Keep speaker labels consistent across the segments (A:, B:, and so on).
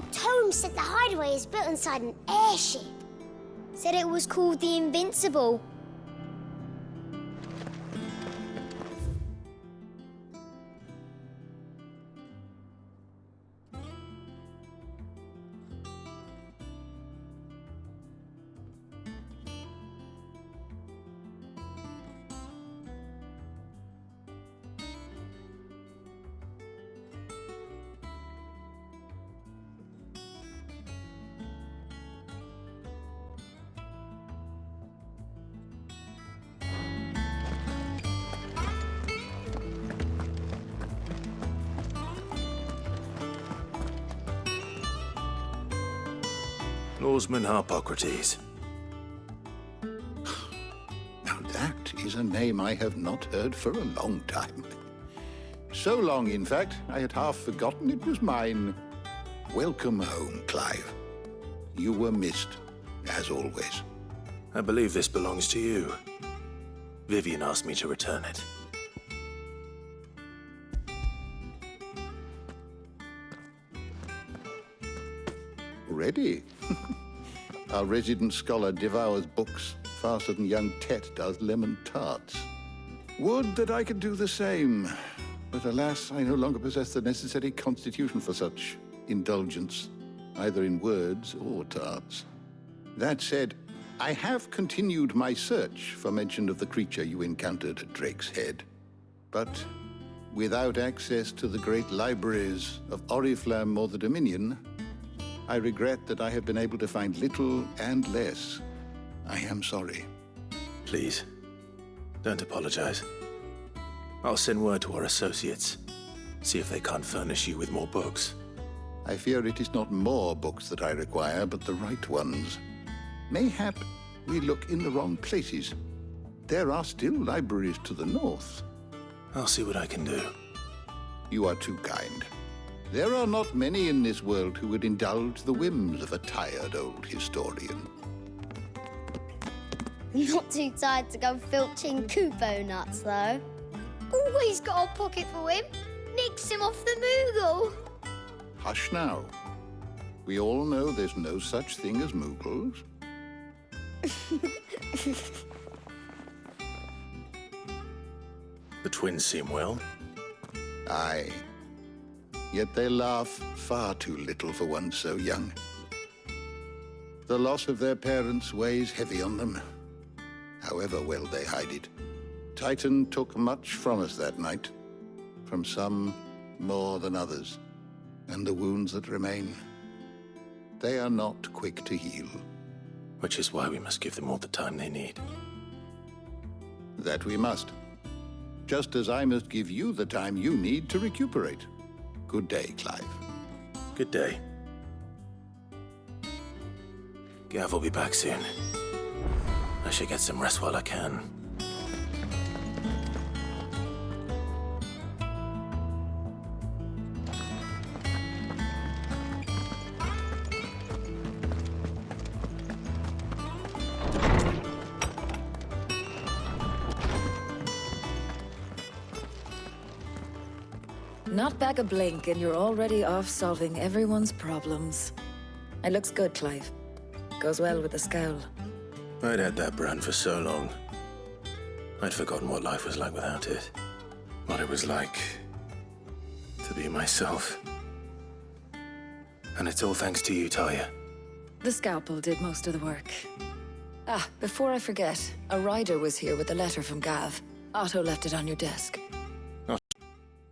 A: old tome said the hideaway is built inside an airship. Said it was called the Invincible.
B: Norseman Harpocrates.
C: Now that is a name I have not heard for a long time. So long, in fact, I had half forgotten it was mine. Welcome home, Clive. You were missed, as always.
B: I believe this belongs to you. Vivian asked me to return it.
C: Ready? Our resident scholar devours books faster than young Tet does lemon tarts. Would that I could do the same. But alas, I no longer possess the necessary constitution for such indulgence, either in words or tarts. That said, I have continued my search for mention of the creature you encountered at Drake's Head. But without access to the great libraries of Oriflamme or the Dominion, I regret that I have been able to find little and less. I am sorry.
B: Please, don't apologize. I'll send word to our associates. See if they can't furnish you with more books.
C: I fear it is not more books that I require, but the right ones. Mayhap we look in the wrong places. There are still libraries to the north.
B: I'll see what I can do.
C: You are too kind. There are not many in this world who would indulge the whims of a tired old historian.
A: Not too tired to go filching Kupo nuts, though. Always got a pocket for him. Nicks him off the Moogle.
C: Hush now. We all know there's no such thing as Moogles.
B: The twins seem well.
C: Aye. Yet they laugh far too little for one so young. The loss of their parents weighs heavy on them, however well they hide it. Titan took much from us that night, from some more than others, and the wounds that remain, they are not quick to heal.
B: Which is why we must give them all the time they need.
C: That we must. Just as I must give you the time you need to recuperate. Good day, Clive.
B: Good day. Gav will be back soon. I should get some rest while I can.
D: Not back a blink and you're already off solving everyone's problems. It looks good, Clive. Goes well with the scowl.
B: I'd had that brand for so long. I'd forgotten what life was like without it. What it was like to be myself. And it's all thanks to you, Talia.
D: The scalpel did most of the work. Ah, before I forget, a rider was here with a letter from Gav. Otto left it on your desk.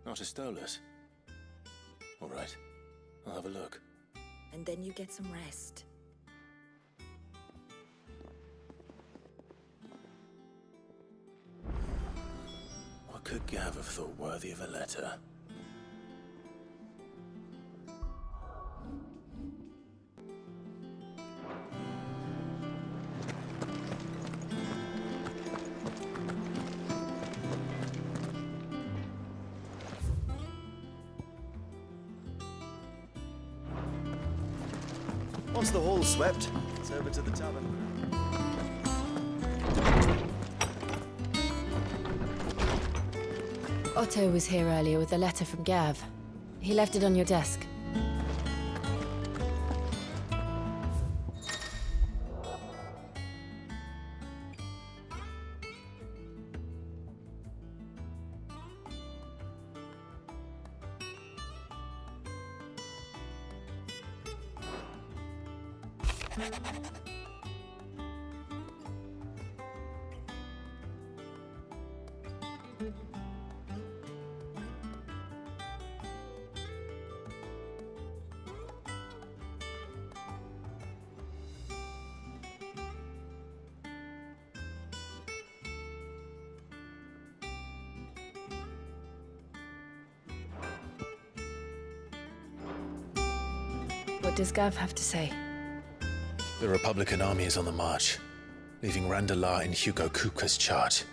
B: Not a Stolas. All right, I'll have a look.
D: And then you get some rest.
B: What could Gav have thought worthy of a letter?
E: Once the hall's swept, it's over to the tavern.
F: Otto was here earlier with a letter from Gav. He left it on your desk.
D: What does Gav have to say?
B: The Republican army is on the march, leaving Randalar in Hugo Kupka's charge.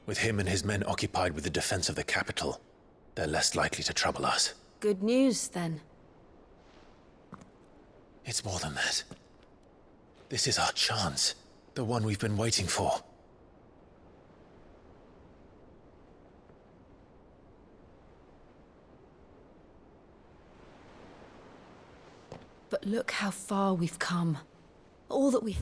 B: With him and his men occupied with the defense of the capital, they're less likely to trouble us.
D: Good news, then.
B: It's more than that. This is our chance, the one we've been waiting for.
D: But look how far we've come. All that we...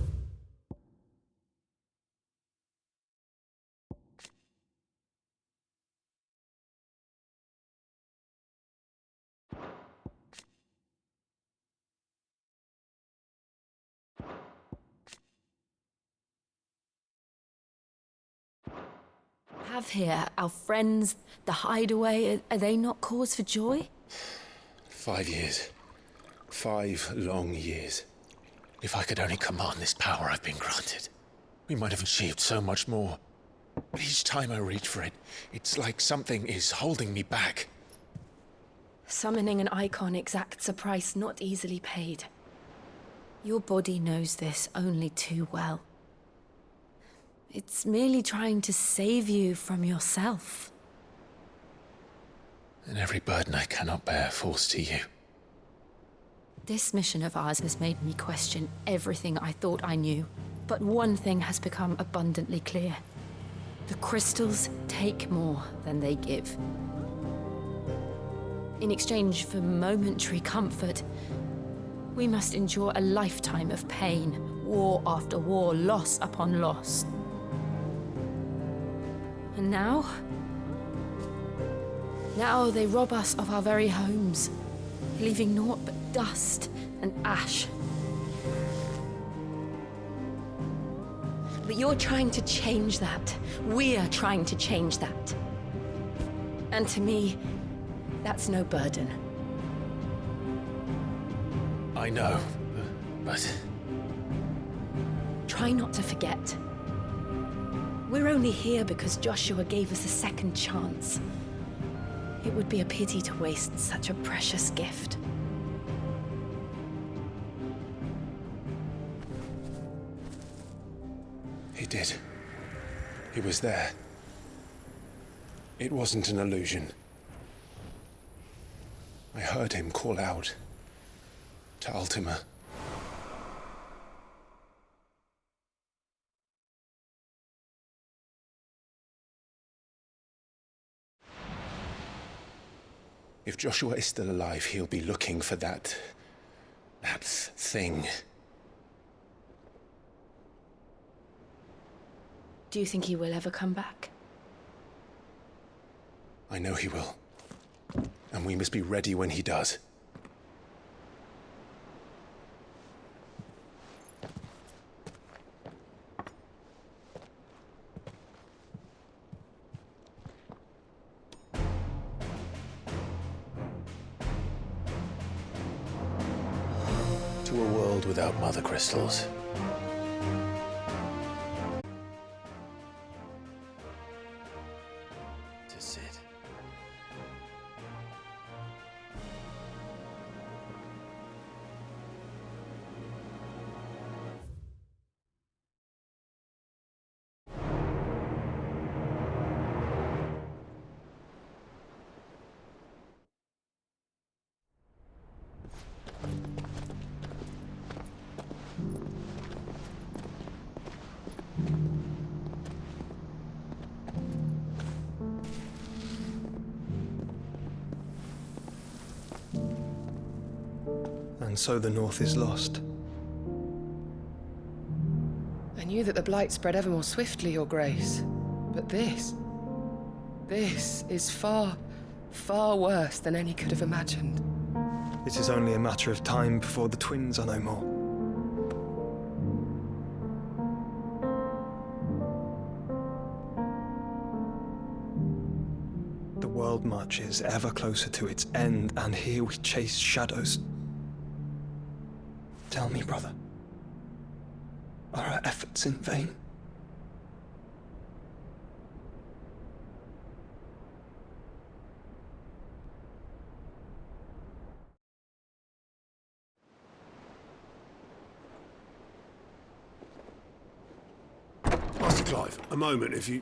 D: have here, our friends, the hideaway, are they not cause for joy?
B: 5 years. 5 long years. If I could only command this power I've been granted, we might have achieved so much more. But each time I reach for it, it's like something is holding me back.
D: Summoning an icon exacts a price not easily paid. Your body knows this only too well. It's merely trying to save you from yourself.
B: And every burden I cannot bear falls to you.
D: This mission of ours has made me question everything I thought I knew. But one thing has become abundantly clear. The crystals take more than they give. In exchange for momentary comfort, we must endure a lifetime of pain, war after war, loss upon loss. And now they rob us of our very homes, leaving naught but dust and ash. But you're trying to change that. We're trying to change that. And to me, that's no burden.
B: I know, but...
D: Try not to forget. We're only here because Joshua gave us a second chance. It would be a pity to waste such a precious gift.
B: He did. He was there. It wasn't an illusion. I heard him call out to Ultima. If Joshua is still alive, he'll be looking for that thing.
D: Do you think he will ever come back?
B: I know he will. And we must be ready when he does. To a world without mother crystals. To Sid.
E: And so the North is lost.
F: I knew that the Blight spread ever more swiftly, Your Grace. But this is far, far worse than any could have imagined.
E: It is only a matter of time before the twins are no more. much is ever closer to its end, and here we chase shadows. Tell me, brother, are our efforts in vain?
G: Master Clive, a moment, if you...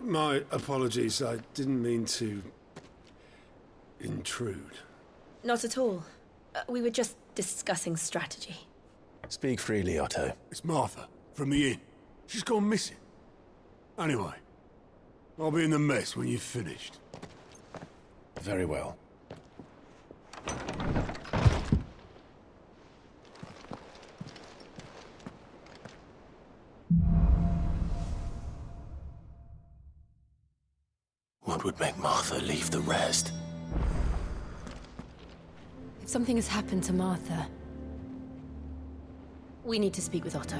G: my apologies, I didn't mean to... intrude.
D: Not at all. We were just discussing strategy.
B: Speak freely, Otto.
G: It's Martha, from the inn. She's gone missing. Anyway, I'll be in the mess when you've finished.
B: Very well. What would make Martha leave the rest?
D: If something has happened to Martha, we need to speak with Otto.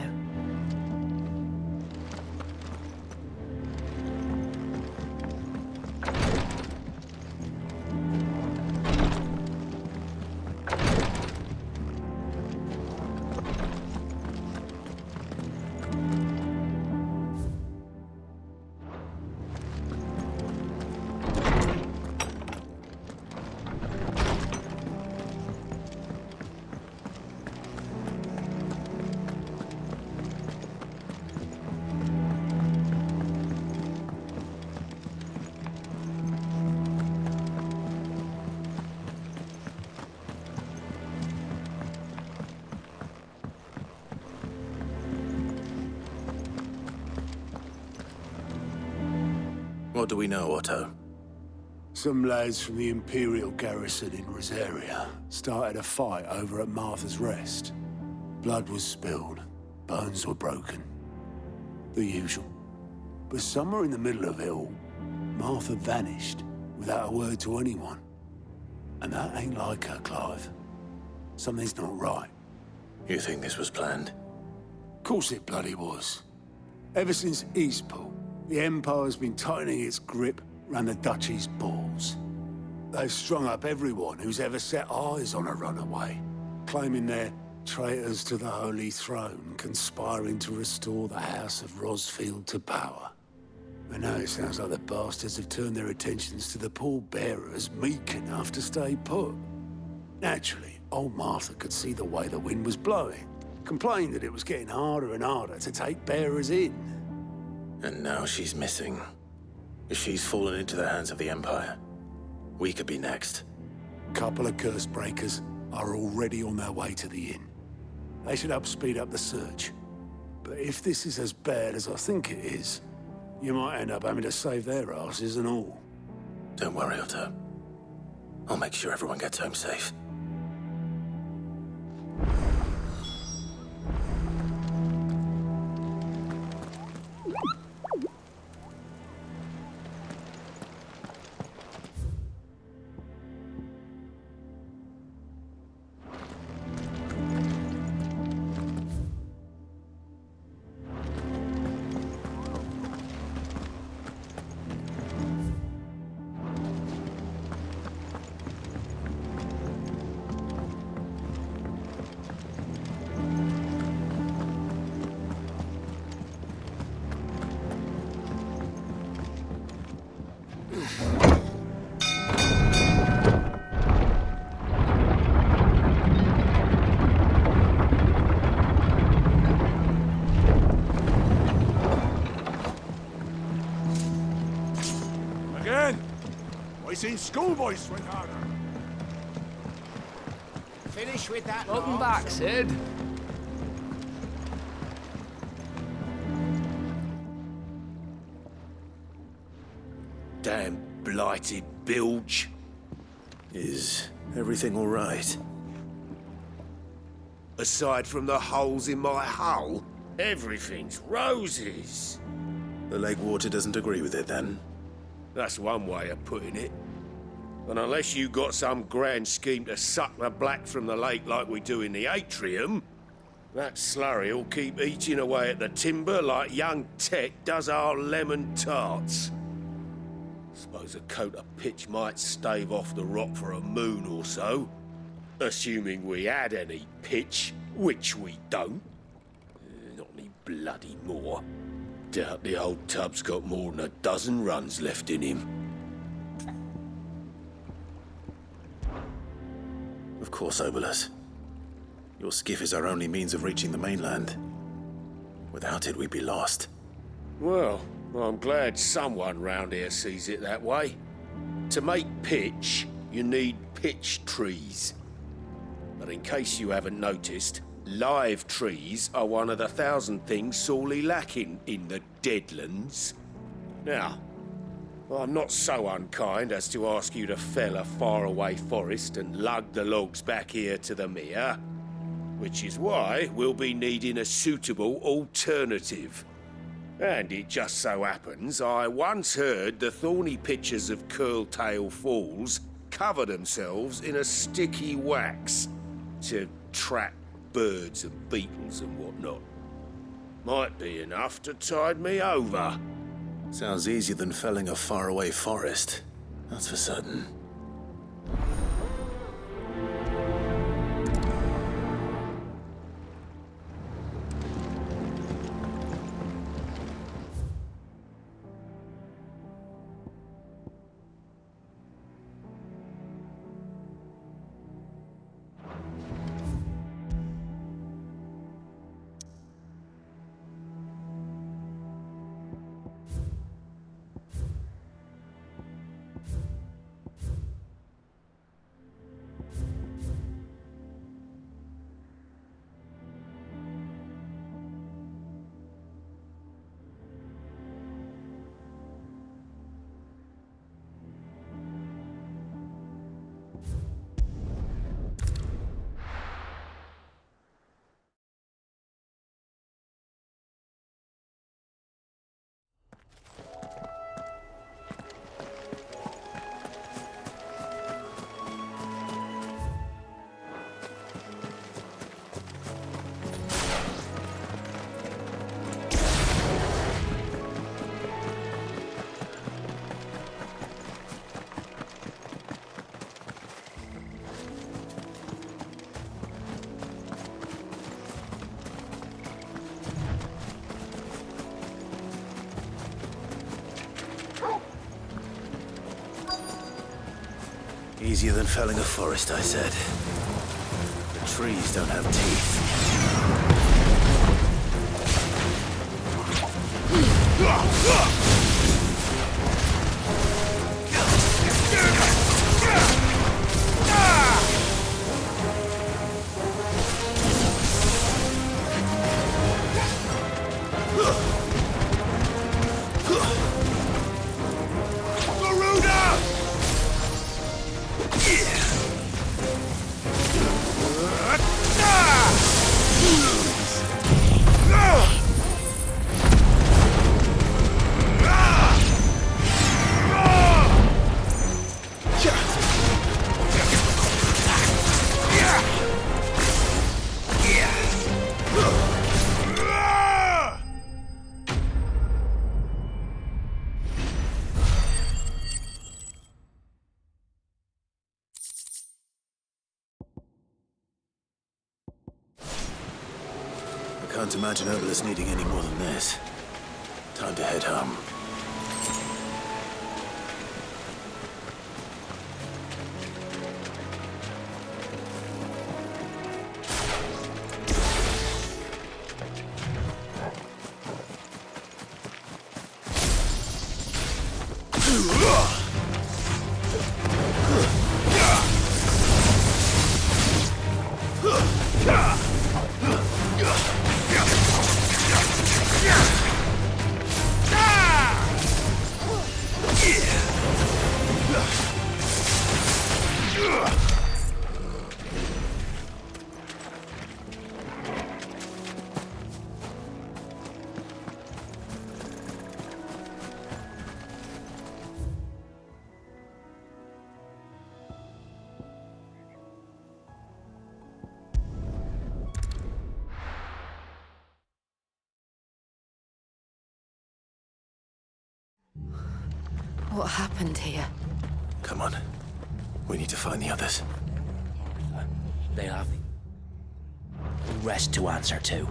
B: What do we know, Otto?
G: Some lads from the Imperial garrison in Rosaria started a fight over at Martha's Rest. Blood was spilled, bones were broken. The usual. But somewhere in the middle of it all, Martha vanished without a word to anyone. And that ain't like her, Clive. Something's not right.
B: You think this was planned?
G: Of course it bloody was. Ever since Eastpool, the Empire's been tightening its grip around the Duchy's balls. They've strung up everyone who's ever set eyes on a runaway, claiming they're traitors to the Holy Throne, conspiring to restore the House of Rosfield to power. And now it sounds like the bastards have turned their attentions to the pallbearers meek enough to stay put. Naturally, old Martha could see the way the wind was blowing, complained that it was getting harder and harder to take bearers in.
B: And now she's missing. If she's fallen into the hands of the Empire, we could be next.
G: Couple of curse breakers are already on their way to the inn. They should help speed up the search. But if this is as bad as I think it is, you might end up having to save their asses and all.
B: Don't worry, Otto. I'll make sure everyone gets home safe.
H: I seen schoolboys swing harder.
I: Finish with that.
J: Welcome back, Sid.
B: Damn blighted bilge. Is everything all right?
K: Aside from the holes in my hull, everything's roses.
B: The lake water doesn't agree with it, then?
K: That's one way of putting it. And unless you got some grand scheme to suck the black from the lake like we do in the atrium, that slurry will keep eating away at the timber like young Tet does our lemon tarts. Suppose a coat of pitch might stave off the rot for a moon or so. Assuming we had any pitch, which we don't. Not any bloody more. Doubt the old tub's got more than a dozen runs left in him.
B: Of course, Obolus. Your skiff is our only means of reaching the mainland. Without it, we'd be lost.
K: Well, I'm glad someone round here sees it that way. To make pitch, you need pitch trees. But in case you haven't noticed, live trees are one of the 1,000 things sorely lacking in the Deadlands. Now, I'm not so unkind as to ask you to fell a faraway forest and lug the logs back here to the mere, which is why we'll be needing a suitable alternative. And it just so happens I once heard the thorny pitchers of Curltail Falls cover themselves in a sticky wax to trap birds and beetles and whatnot. Might be enough to tide me over.
B: Sounds easier than felling a faraway forest. That's for certain. Easier than felling a forest, I said. The trees don't have teeth. Can't imagine Obolus needing any more than this. Time to head home.
K: Ah!
D: What happened here?
B: Come on. We need to find the others.
I: They have the rest to answer to.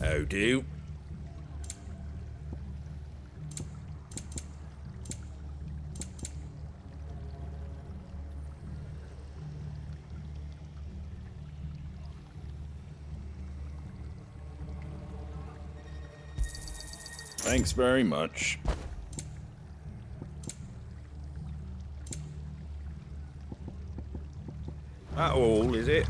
K: How do?
J: Thanks very much. That all, is it?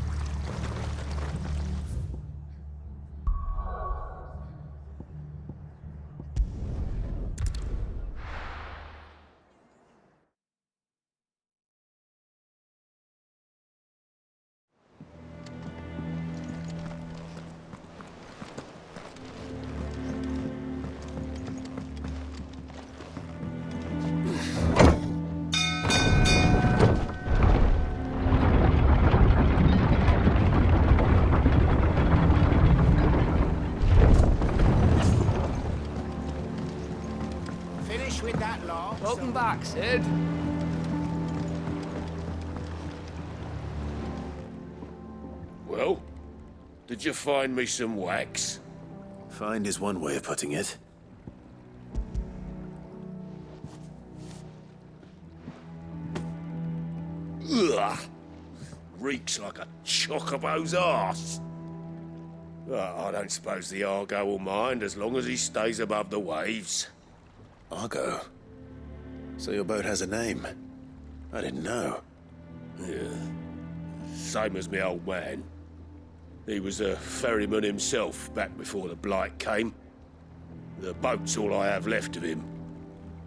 G: Finish with that law.
F: Welcome back, Sid.
K: Well, did you find me some wax?
B: Find is one way of putting it.
K: Ugh! Reeks like a chocobo's arse. I don't suppose the Argo will mind as long as he stays above the waves.
B: Argo? So your boat has a name? I didn't know.
K: Yeah. Same as me old man. He was a ferryman himself back before the Blight came. The boat's all I have left of him.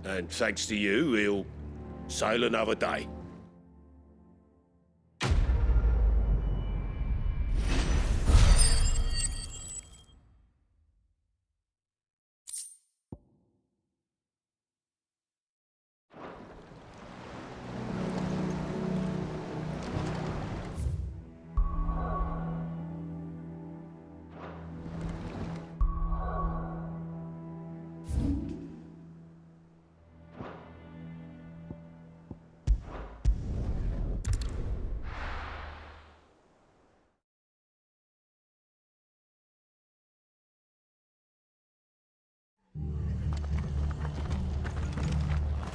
K: And thanks to you, he'll sail another day.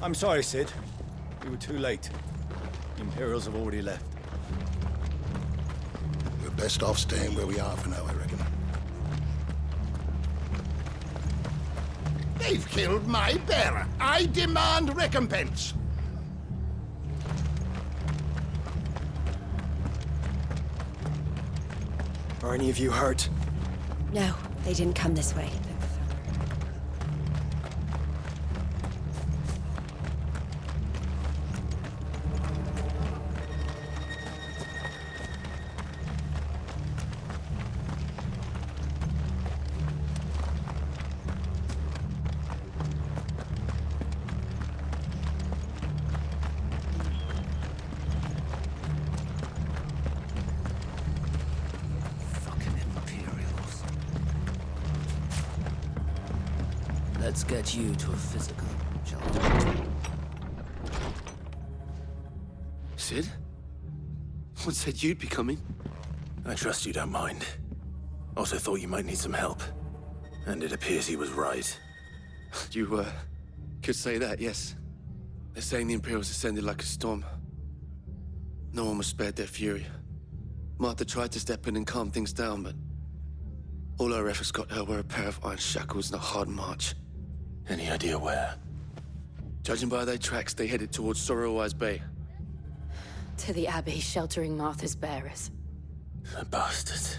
L: I'm sorry, Sid. We were too late. The Imperials have already left.
C: We're best off staying where we are for now, I reckon. They've killed my bearer. I demand recompense.
E: Are any of you hurt?
M: No, they didn't come this way.
I: Let's get you to a physical, shall we?
N: Sid? What said you'd be coming?
B: I trust you don't mind. Also thought you might need some help. And it appears he was right.
N: You, could say that, yes. They're saying the Imperials ascended like a storm. No one was spared their fury. Martha tried to step in and calm things down, but all our efforts got her were a pair of iron shackles and a hard march.
B: Any idea where?
N: Judging by their tracks, they headed towards Sorrowwise Bay.
D: To the Abbey, sheltering Martha's bearers.
B: The bastards.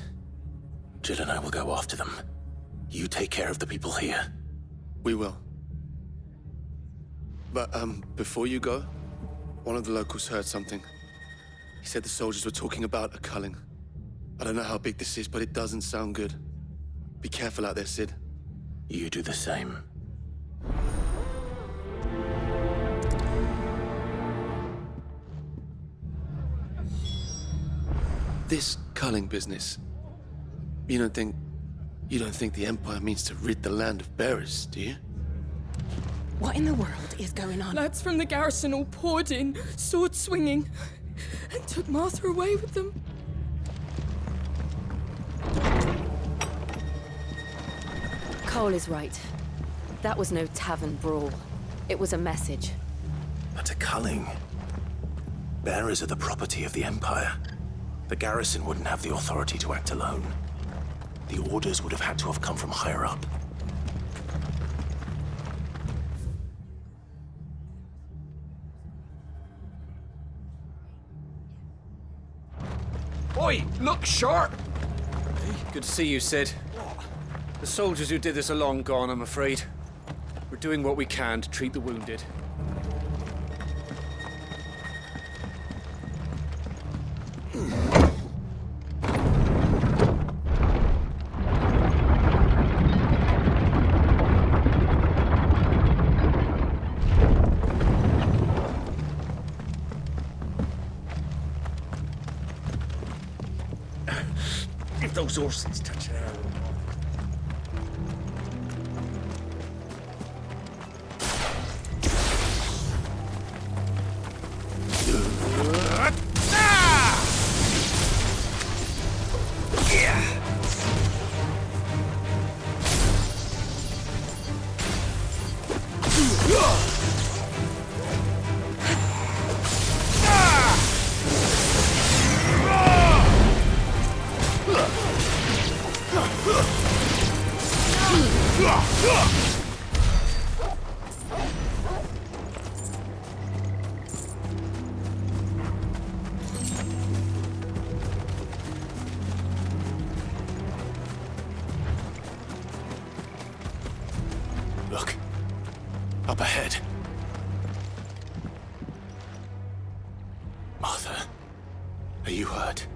B: Jill and I will go after them. You take care of the people here.
N: We will. But, before you go, one of the locals heard something. He said the soldiers were talking about a culling. I don't know how big this is, but it doesn't sound good. Be careful out there, Sid.
B: You do the same.
N: This culling business. You don't think the Empire means to rid the land of bearers, do you?
O: What in the world is going on?
P: Lads from the garrison all poured in, sword swinging, and took Martha away with them.
D: Cole is right. That was no tavern brawl. It was a message.
B: But a culling. Bearers are the property of the Empire. The garrison wouldn't have the authority to act alone. The orders would have had to have come from higher up.
Q: Oi, look sharp!
I: Good to see you, Sid. The soldiers who did this are long gone, I'm afraid. We're doing what we can to treat the wounded.
K: If those horses touch it out.
B: Look. Up ahead. Martha, are you hurt?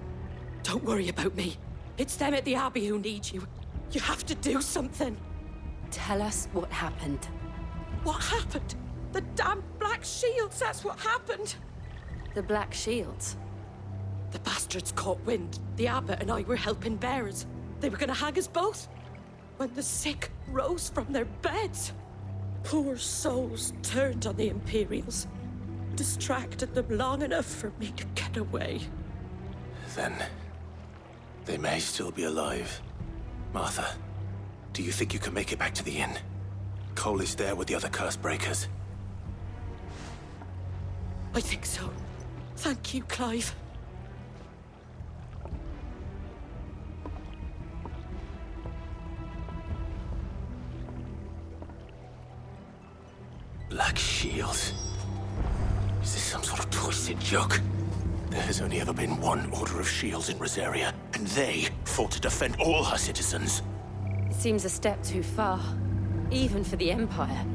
O: Don't worry about me. It's them at the Abbey who need you. You have to do something.
D: Tell us what happened.
O: What happened? The damn Black Shields, that's what happened.
D: The Black Shields?
O: The bastards caught wind. The abbot and I were helping bearers. They were gonna hang us both. When the sick rose from their beds, poor souls turned on the Imperials. Distracted them long enough for me to get away.
B: Then they may still be alive. Martha, do you think you can make it back to the inn? Cole is there with the other curse breakers.
O: I think so. Thank you, Clive.
B: Black Shields? Is this some sort of twisted joke? There has only ever been one Order of Shields in Rosaria, and they fought to defend all her citizens.
D: It seems a step too far, even for the Empire.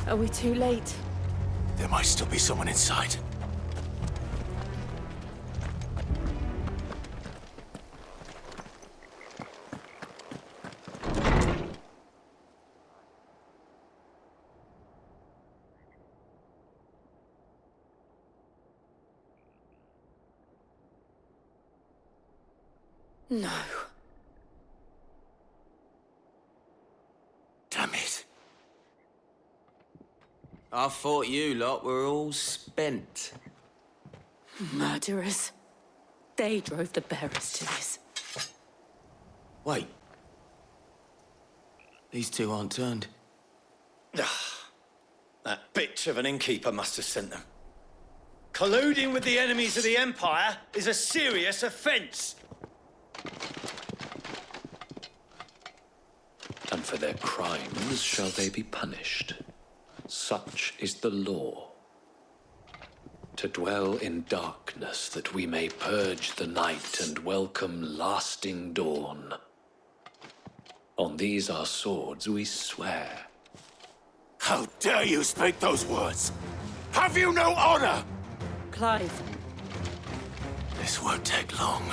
D: Are we too late?
B: There might still be someone inside.
D: No.
B: Damn it.
Q: I thought you lot were all spent.
O: Murderers. They drove the bearers to this.
Q: Wait. These two aren't turned.
L: That bitch of an innkeeper must have sent them. Colluding with the enemies of the Empire is a serious offence.
R: And for their crimes shall they be punished. Such is the law. To dwell in darkness that we may purge the night and welcome lasting dawn. On these our swords we swear.
H: How dare you speak those words? Have you no honor?
O: Clive.
B: This won't take long.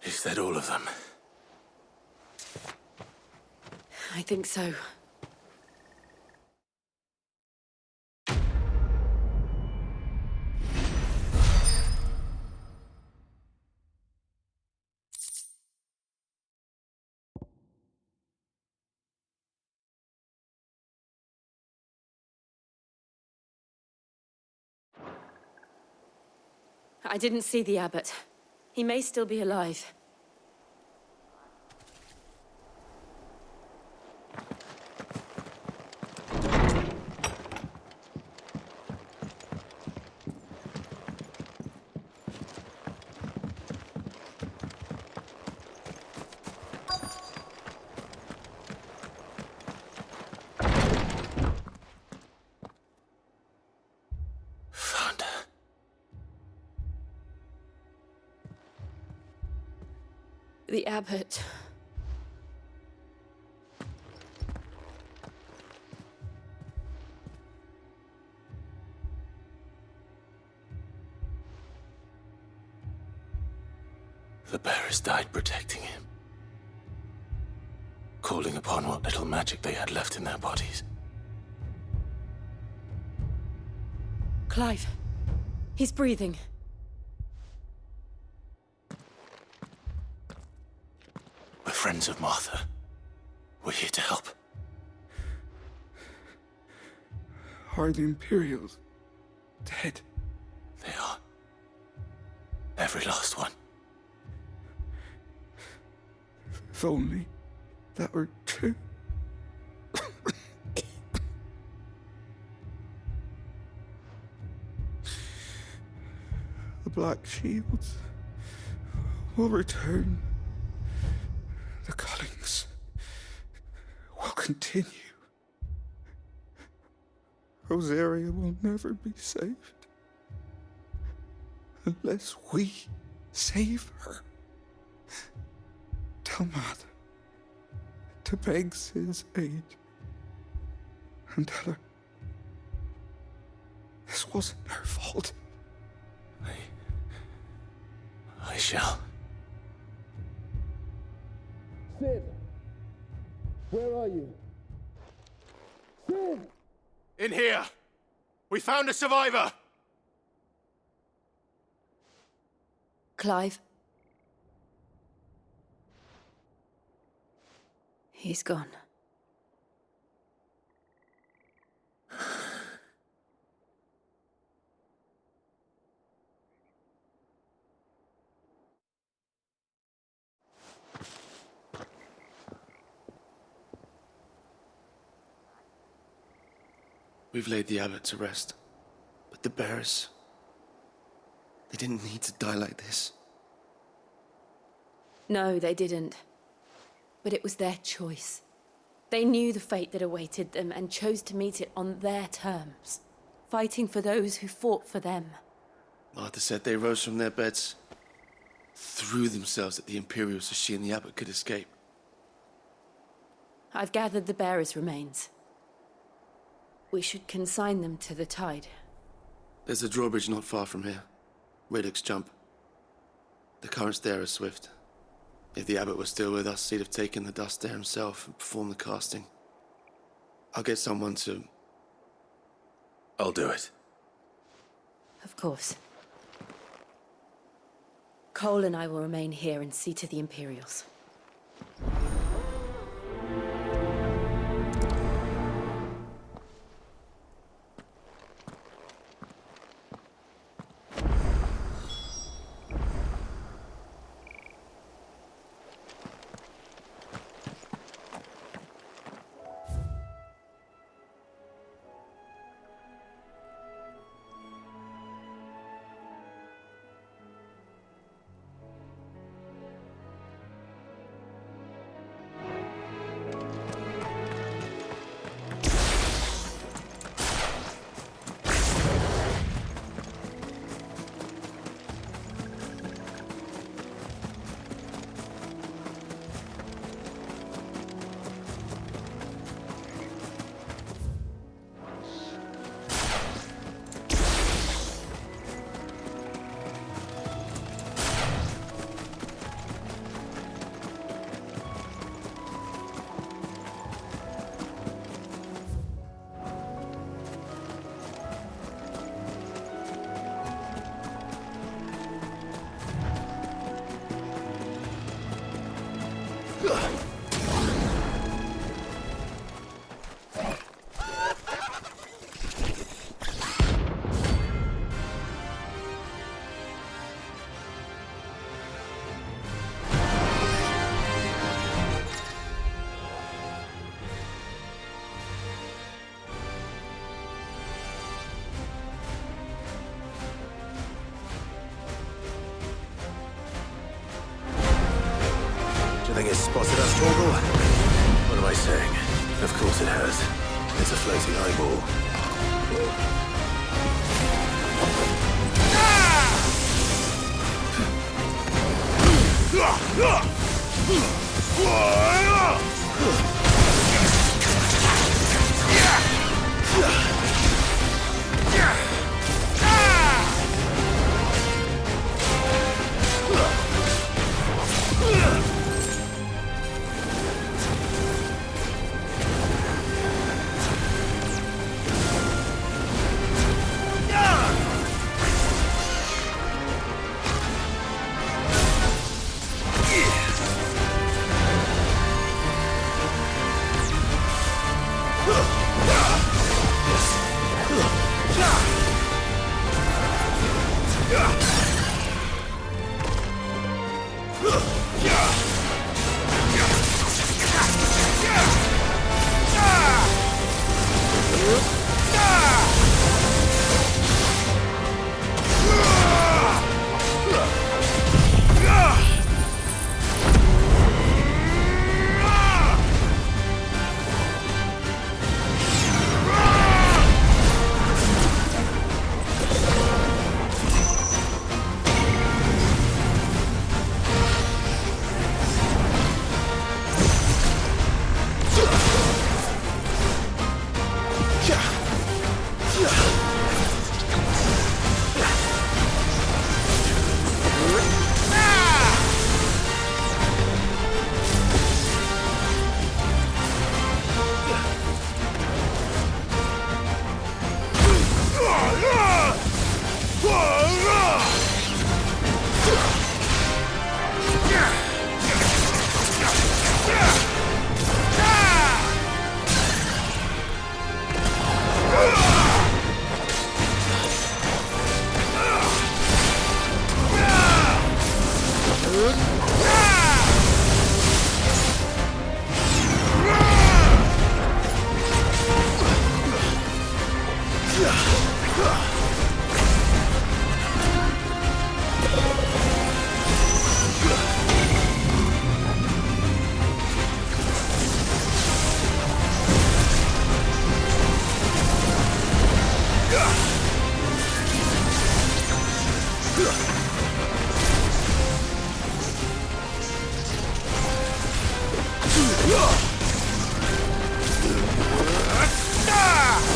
B: Is that all of them?
D: I think so. I didn't see the abbot. He may still be alive. The abbot.
B: The bearers died protecting him. Calling upon what little magic they had left in their bodies.
D: Clive. He's breathing.
B: We're friends of Martha. We're here to help.
H: Are the Imperials dead?
B: They are. Every last one.
H: If only that were true. The Black Shields will return. The cullings will continue. Rosaria will never be saved unless we save her. Tell Matt to beg Sid's aid and tell her this wasn't her fault.
B: I shall.
G: Sid! Where are you? Sid!
H: In here! We found a survivor!
D: Clive. He's gone.
N: We've laid the abbot to rest. But the bearers... they didn't need to die like this.
D: No, they didn't. But it was their choice. They knew the fate that awaited them and chose to meet it on their terms, fighting for those who fought for them.
N: Martha said they rose from their beds, threw themselves at the Imperials so she and the abbot could escape.
D: I've gathered the bearers' remains. We should consign them to the tide.
N: There's a drawbridge not far from here. Radix Jump. The currents there are swift. If the abbot was still with us, he'd have taken the dust there himself and performed the casting. I'll get someone to...
B: I'll do it.
D: Of course. Cole and I will remain here and see to the Imperials.
B: Do you think it's spotted us, Torgal? What am I saying? Of course it has. It's a floating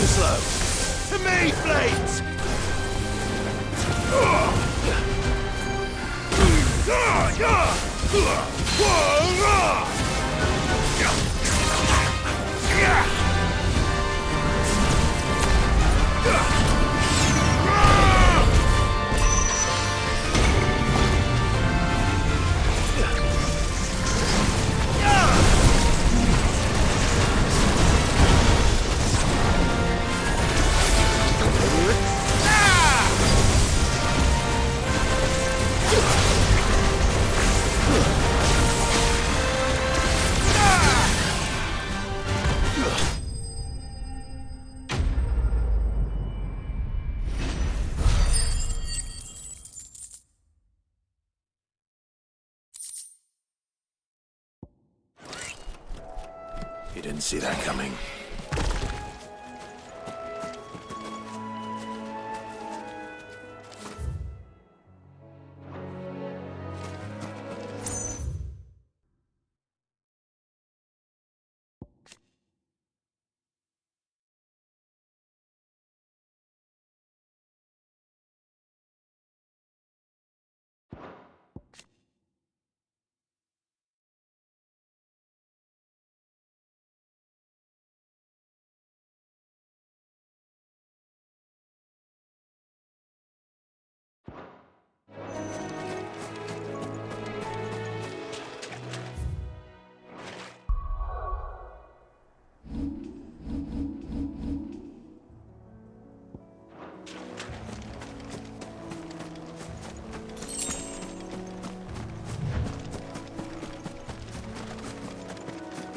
K: Slow. To me, blades!
B: You didn't see that coming.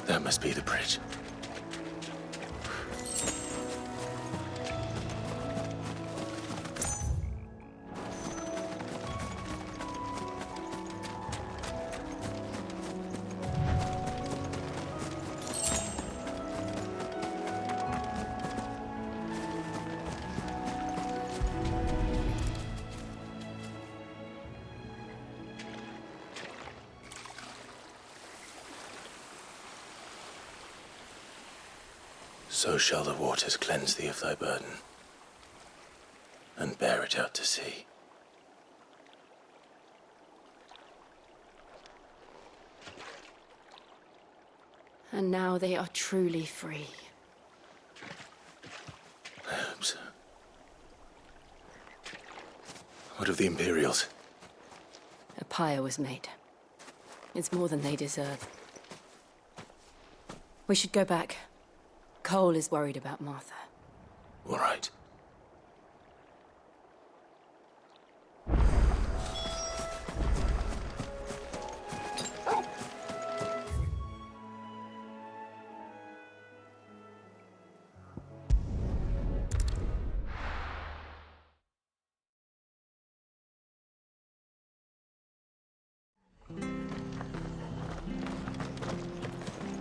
B: That must be the bridge. So shall the waters cleanse thee of thy burden, and bear it out to sea.
D: And now they are truly free.
B: I hope so. What of the Imperials?
D: A pyre was made. It's more than they deserve. We should go back. Cole is worried about Martha.
B: All right.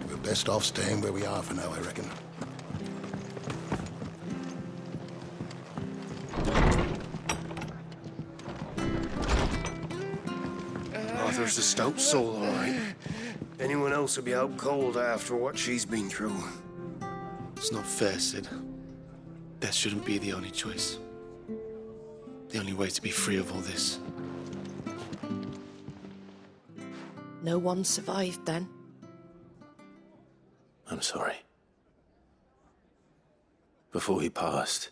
C: We're best off staying where we are for now, I reckon.
K: Arthur's a stout soul, all right. Anyone else would be out cold after what she's been through.
N: It's not fair, Sid. Death shouldn't be the only choice. The only way to be free of all this.
O: No one survived then?
B: I'm sorry. Before he passed,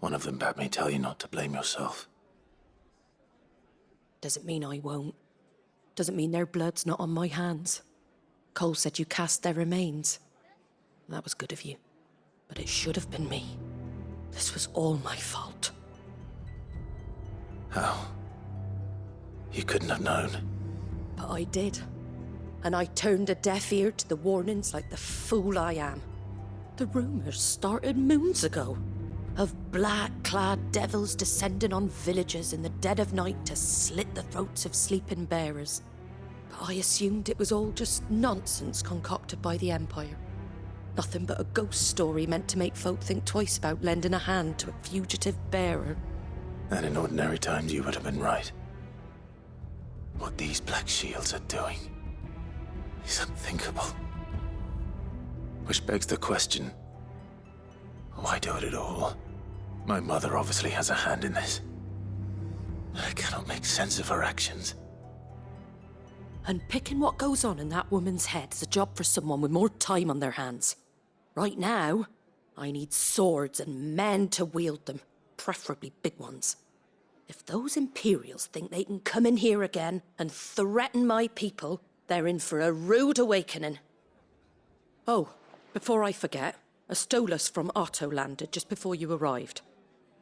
B: one of them bade me tell you not to blame yourself.
O: Doesn't mean I won't. Doesn't mean their blood's not on my hands. Cole said you cast their remains. That was good of you. But it should have been me. This was all my fault.
B: How? You couldn't have known.
O: But I did. And I turned a deaf ear to the warnings like the fool I am. The rumors started moons ago. Of black-clad devils descending on villages in the dead of night to slit the throats of sleeping bearers. But I assumed it was all just nonsense concocted by the Empire. Nothing but a ghost story meant to make folk think twice about lending a hand to a fugitive bearer.
B: And in ordinary times you would have been right. What these Black Shields are doing is unthinkable. Which begs the question, why do it at all? My mother obviously has a hand in this. I cannot make sense of her actions.
O: Unpicking what goes on in that woman's head is a job for someone with more time on their hands. Right now, I need swords and men to wield them, preferably big ones. If those Imperials think they can come in here again and threaten my people, they're in for a rude awakening. Oh, before I forget, a Stolas from Otto landed just before you arrived.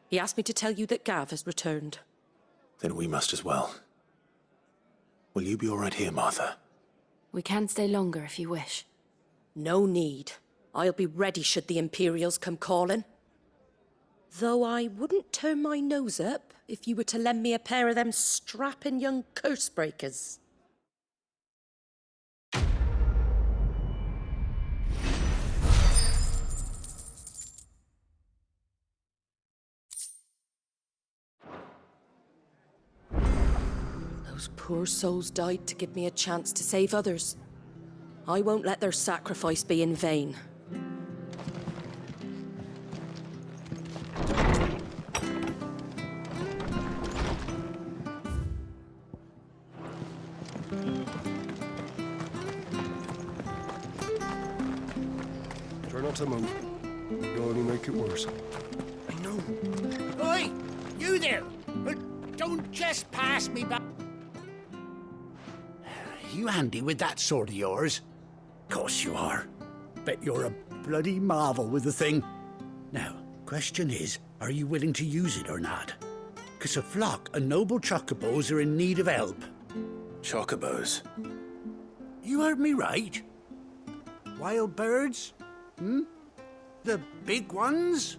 O: He asked me to tell you that Gav has returned.
B: Then we must as well. Will you be all right here, Martha?
D: We can stay longer if you wish.
O: No need. I'll be ready should the Imperials come calling. Though I wouldn't turn my nose up if you were to lend me a pair of them strapping young curse-breakers. Those poor souls died to give me a chance to save others. I won't let their sacrifice be in vain.
E: Try not to move. You'll only make it worse.
S: I know. Oi! You there! Don't just pass me by. You handy with that sword of yours? Course you are. Bet you're a bloody marvel with the thing. Now, question is, are you willing to use it or not? 'Cause a flock of noble chocobos are in need of help.
B: Chocobos?
S: You heard me right. Wild birds? The big ones?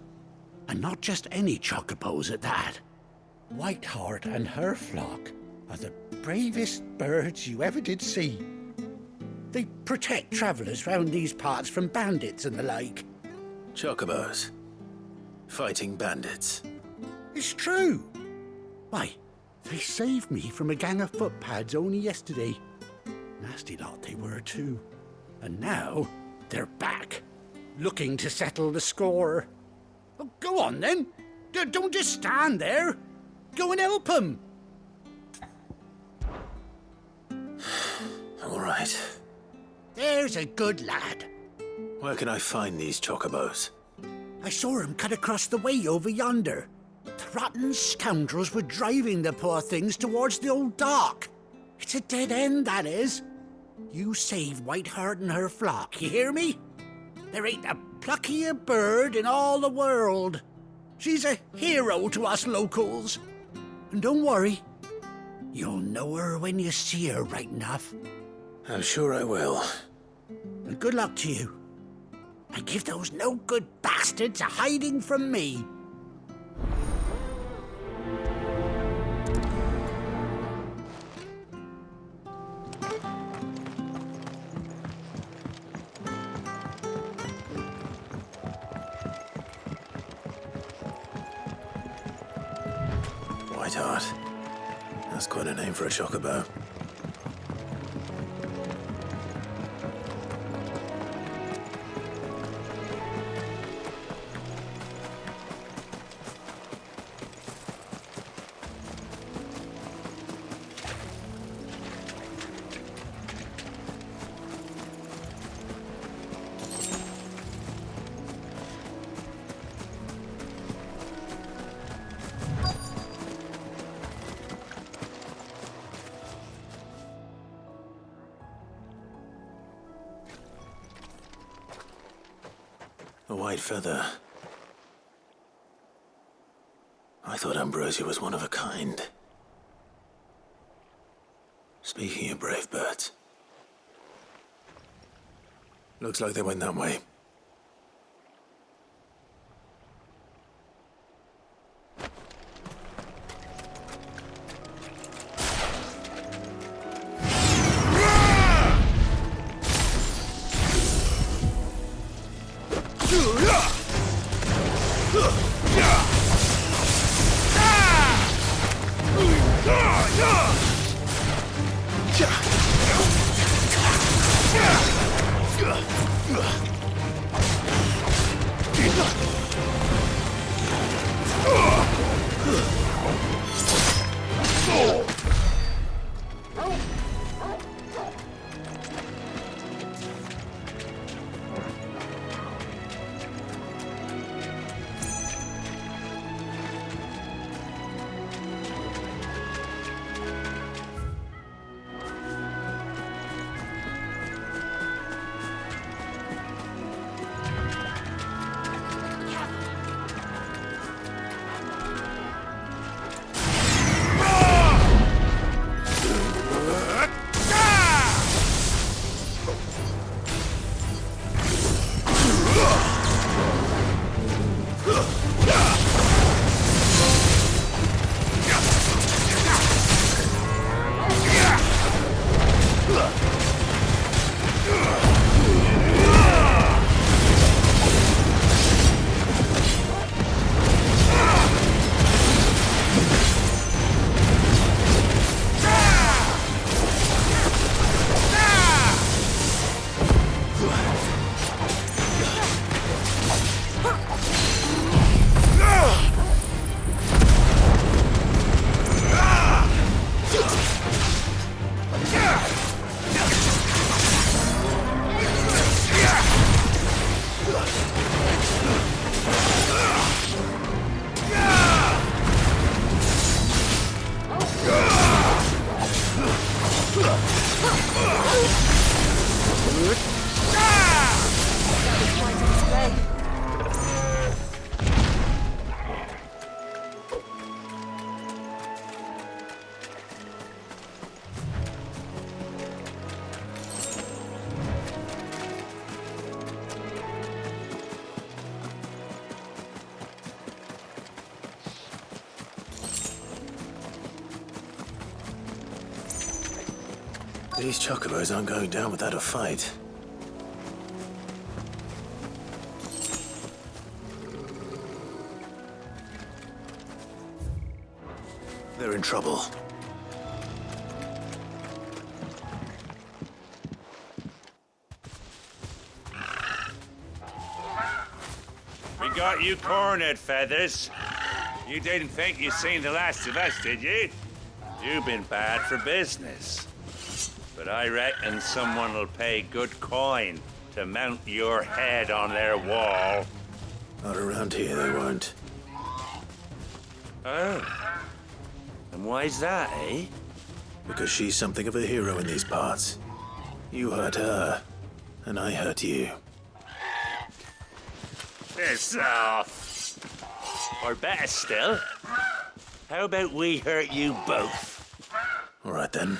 S: And not just any chocobos at that. Whiteheart and her flock are the bravest birds you ever did see. They protect travellers round these parts from bandits and the like.
B: Chocobos? Fighting bandits?
S: It's true. Why, they saved me from a gang of footpads only yesterday. Nasty lot they were too. And now they're back, looking to settle the score. Oh, go on then. Don't just stand there. Go and help them.
B: All right.
S: There's a good lad.
B: Where can I find these chocobos?
S: I saw him cut across the way over yonder. The rotten scoundrels were driving the poor things towards the old dock. It's a dead end, that is. You save Whiteheart and her flock, you hear me? There ain't a pluckier bird in all the world. She's a hero to us locals. And don't worry, you'll know her when you see her right enough.
B: I'm sure I will.
S: And good luck to you. And give those no-good bastards a hiding from me.
B: Whiteheart. That's quite a name for a chocobo. A white feather. I thought Ambrosia was one of a kind. Speaking of brave birds. Looks like they went that way. These chocobos aren't going down without a fight. They're in trouble.
T: We got you cornered, Feathers. You didn't think you'd seen the last of us, did you? You've been bad for business. But I reckon someone will pay good coin to mount your head on their wall.
B: Not around here, they won't.
T: Oh. And why's that, eh?
B: Because she's something of a hero in these parts. You hurt her, and I hurt you.
T: Piss off. Or better still, how about we hurt you both?
B: All right then.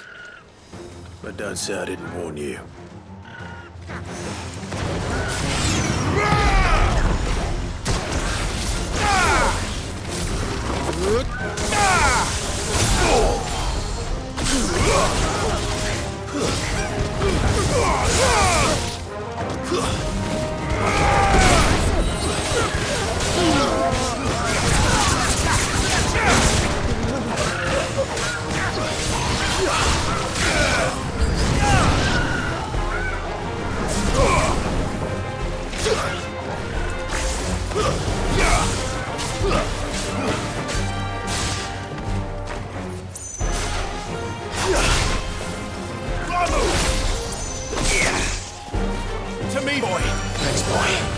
B: But don't say I didn't warn you.
T: To me, boy.
B: Thanks, boy.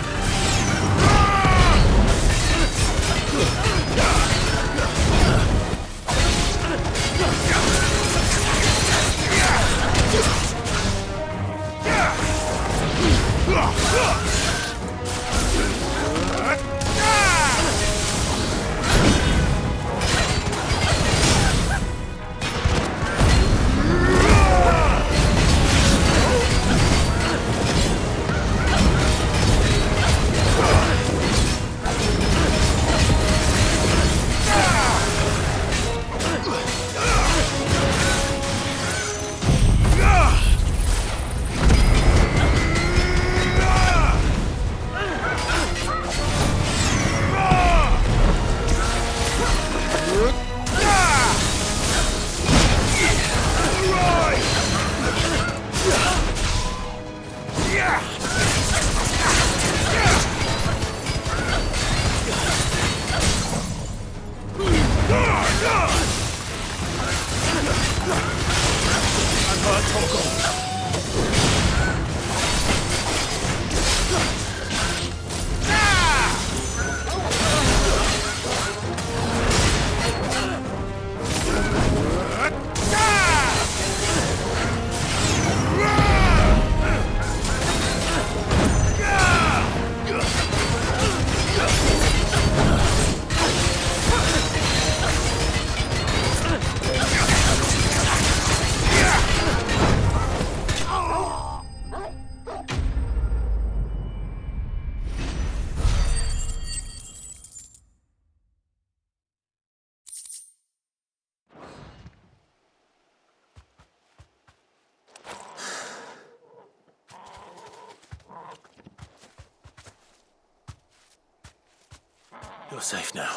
B: You're safe now.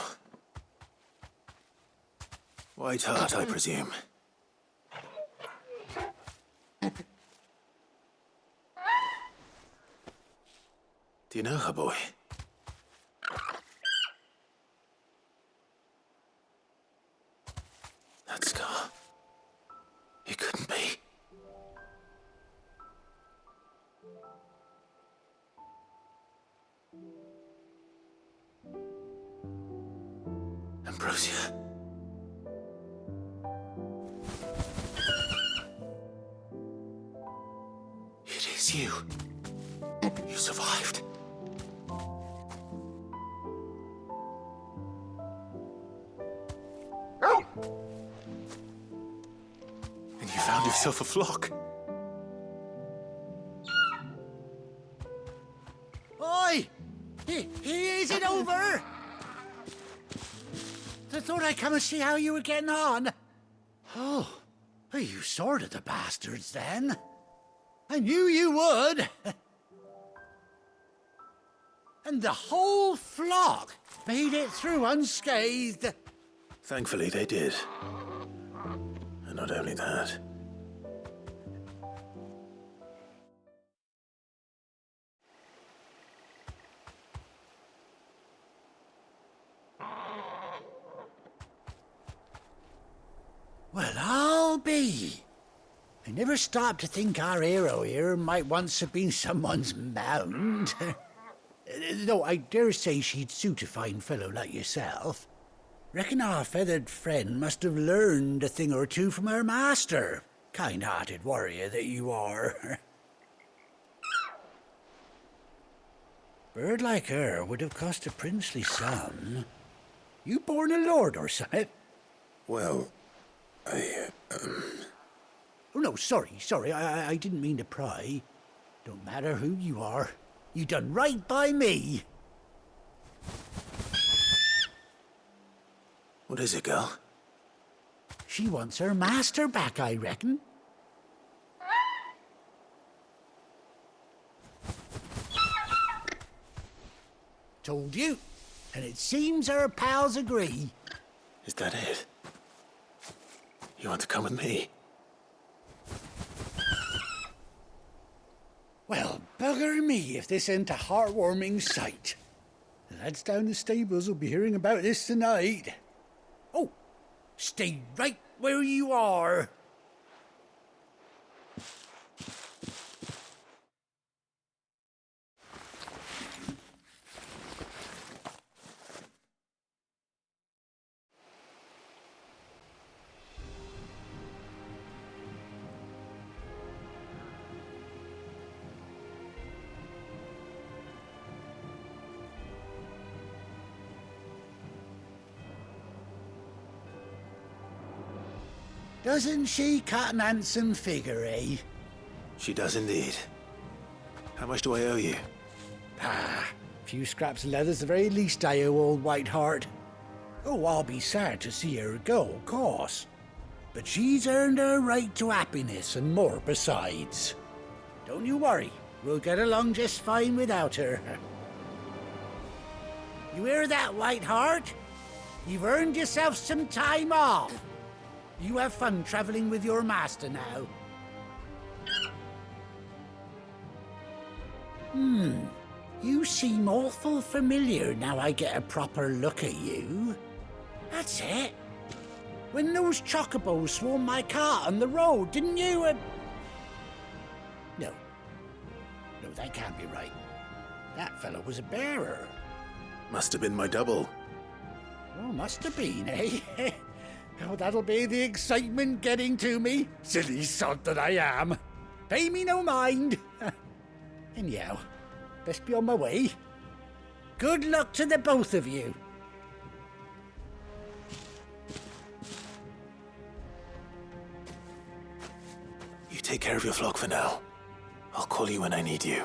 B: White Heart, I presume. Do you know her, boy? That scar. It couldn't be. Ambrosia. It is. It's you. You survived. And you found yourself a flock.
S: Oi! Is it over? I thought I'd come and see how you were getting on. Oh, you sorted the bastards then. I knew you would. And the whole flock made it through unscathed.
B: Thankfully, they did. And not only that.
S: Well, I'll be. I never stopped to think our hero here might once have been someone's mound. Though I dare say she'd suit a fine fellow like yourself. Reckon our feathered friend must have learned a thing or two from her master. Kind-hearted warrior that you are. Bird like her would have cost a princely sum. You born a lord or something?
B: Well,
S: Oh, no, sorry. I didn't mean to pry. Don't matter who you are. You done right by me.
B: What is it, girl?
S: She wants her master back, I reckon. Told you. And it seems her pals agree.
B: Is that it? You want to come with me?
S: Well, bugger me if this ain't a heartwarming sight. The lads down the stables will be hearing about this tonight. Oh, stay right where you are. Doesn't she cut an handsome figure, eh?
B: She does indeed. How much do I owe you?
S: A few scraps of leather's the very least I owe old Whiteheart. Oh, I'll be sad to see her go, of course. But she's earned her right to happiness and more besides. Don't you worry, we'll get along just fine without her. You hear that, Whiteheart? You've earned yourself some time off. You have fun traveling with your master now. You seem awful familiar now I get a proper look at you. That's it. When those chocobos swarmed my cart on the road, didn't you? No, that can't be right. That fellow was a bearer.
B: Must have been my double.
S: Oh, must have been, eh? Oh, that'll be the excitement getting to me. Silly sod that I am. Pay me no mind. Anyhow, best be on my way. Good luck to the both of you.
B: You take care of your flock for now. I'll call you when I need you.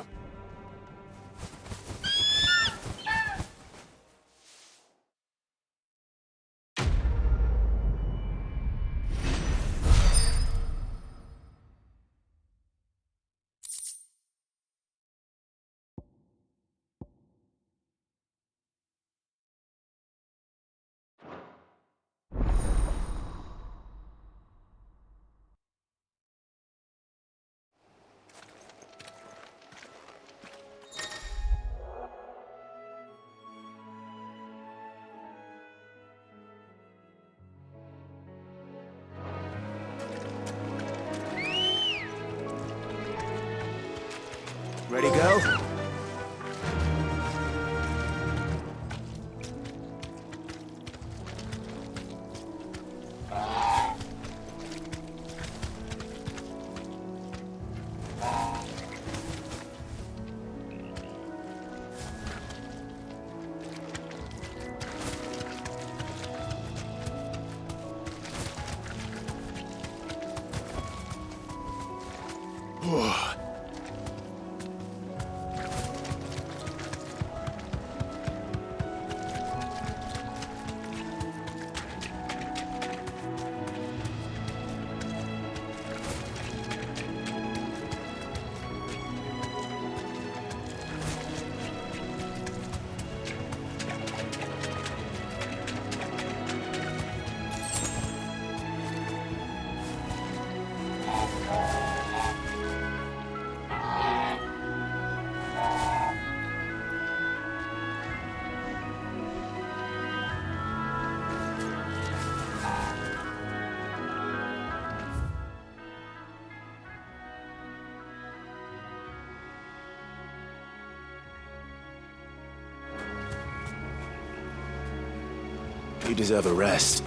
B: Ready, go? You deserve a rest.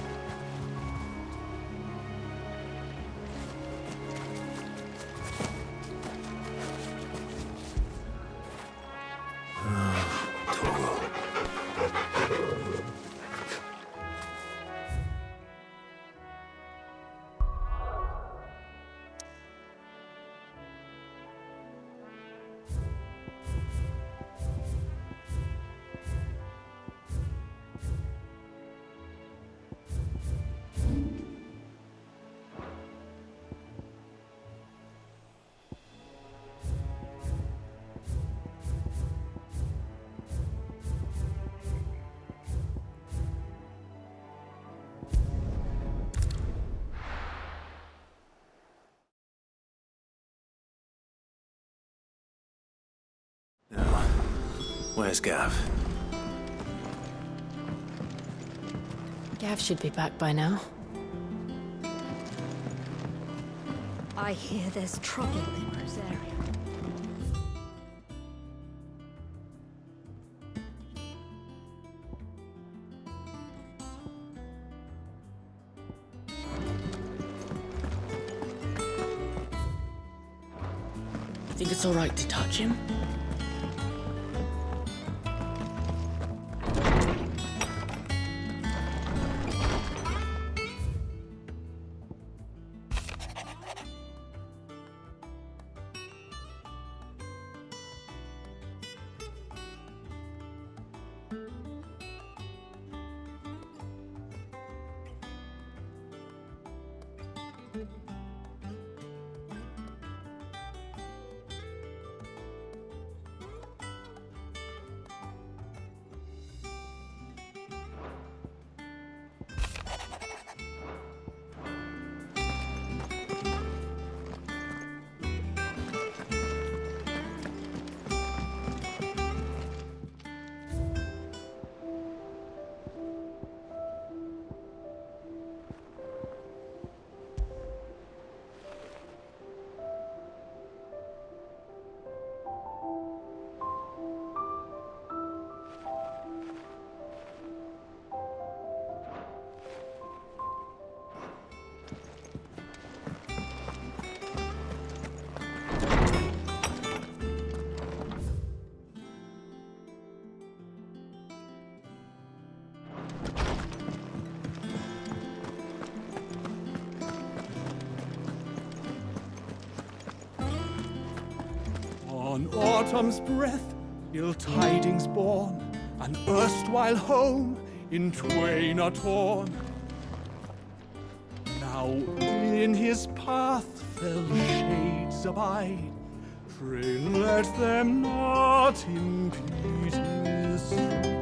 B: Where's Gav?
D: Gav should be back by now.
M: I hear there's trouble in Rosaria.
F: Think it's all right to touch him?
U: On autumn's breath, ill tidings born, an erstwhile home in twain are torn. Now in his path fell shades abide, pray let them not impede his stride.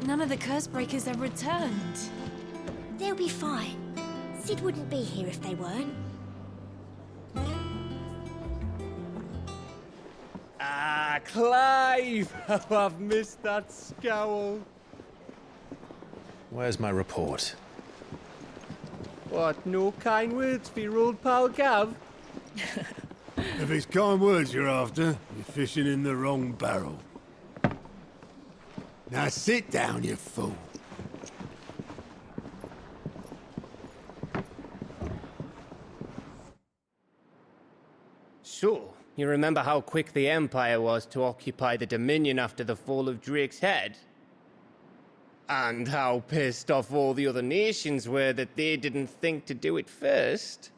D: None of the curse breakers have returned.
M: They'll be fine. Sid wouldn't be here if they weren't.
V: Ah, Clive! How I've missed that scowl.
B: Where's my report?
V: What, no kind words for your old pal Gav?
G: If it's kind words you're after, you're fishing in the wrong barrel. Now sit down, you fool.
V: So, you remember how quick the Empire was to occupy the Dominion after the fall of Drake's head? And how pissed off all the other nations were that they didn't think to do it first?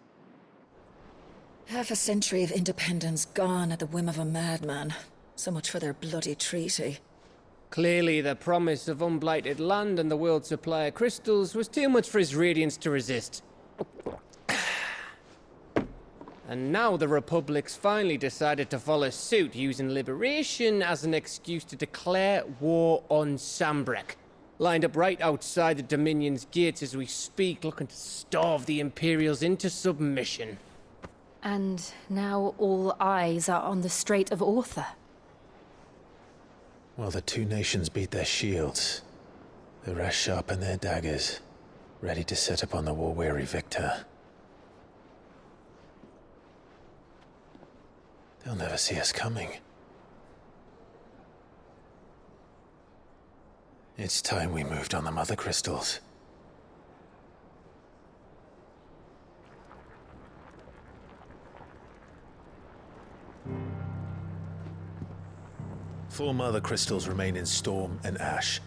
W: Half a century of independence gone at the whim of a madman. So much for their bloody treaty.
V: Clearly, the promise of unblighted land and the world's supply of crystals was too much for his radiance to resist. And now the Republic's finally decided to follow suit, using liberation as an excuse to declare war on Sambrek. lined up right outside the Dominion's gates as we speak, looking to starve the Imperials into submission.
D: And now all eyes are on the Strait of Author.
B: While the two nations beat their shields, the rest sharpen their daggers, ready to set upon the war-weary victor. They'll never see us coming. It's time we moved on the Mother Crystals. Four Mother Crystals remain in Storm and Ash.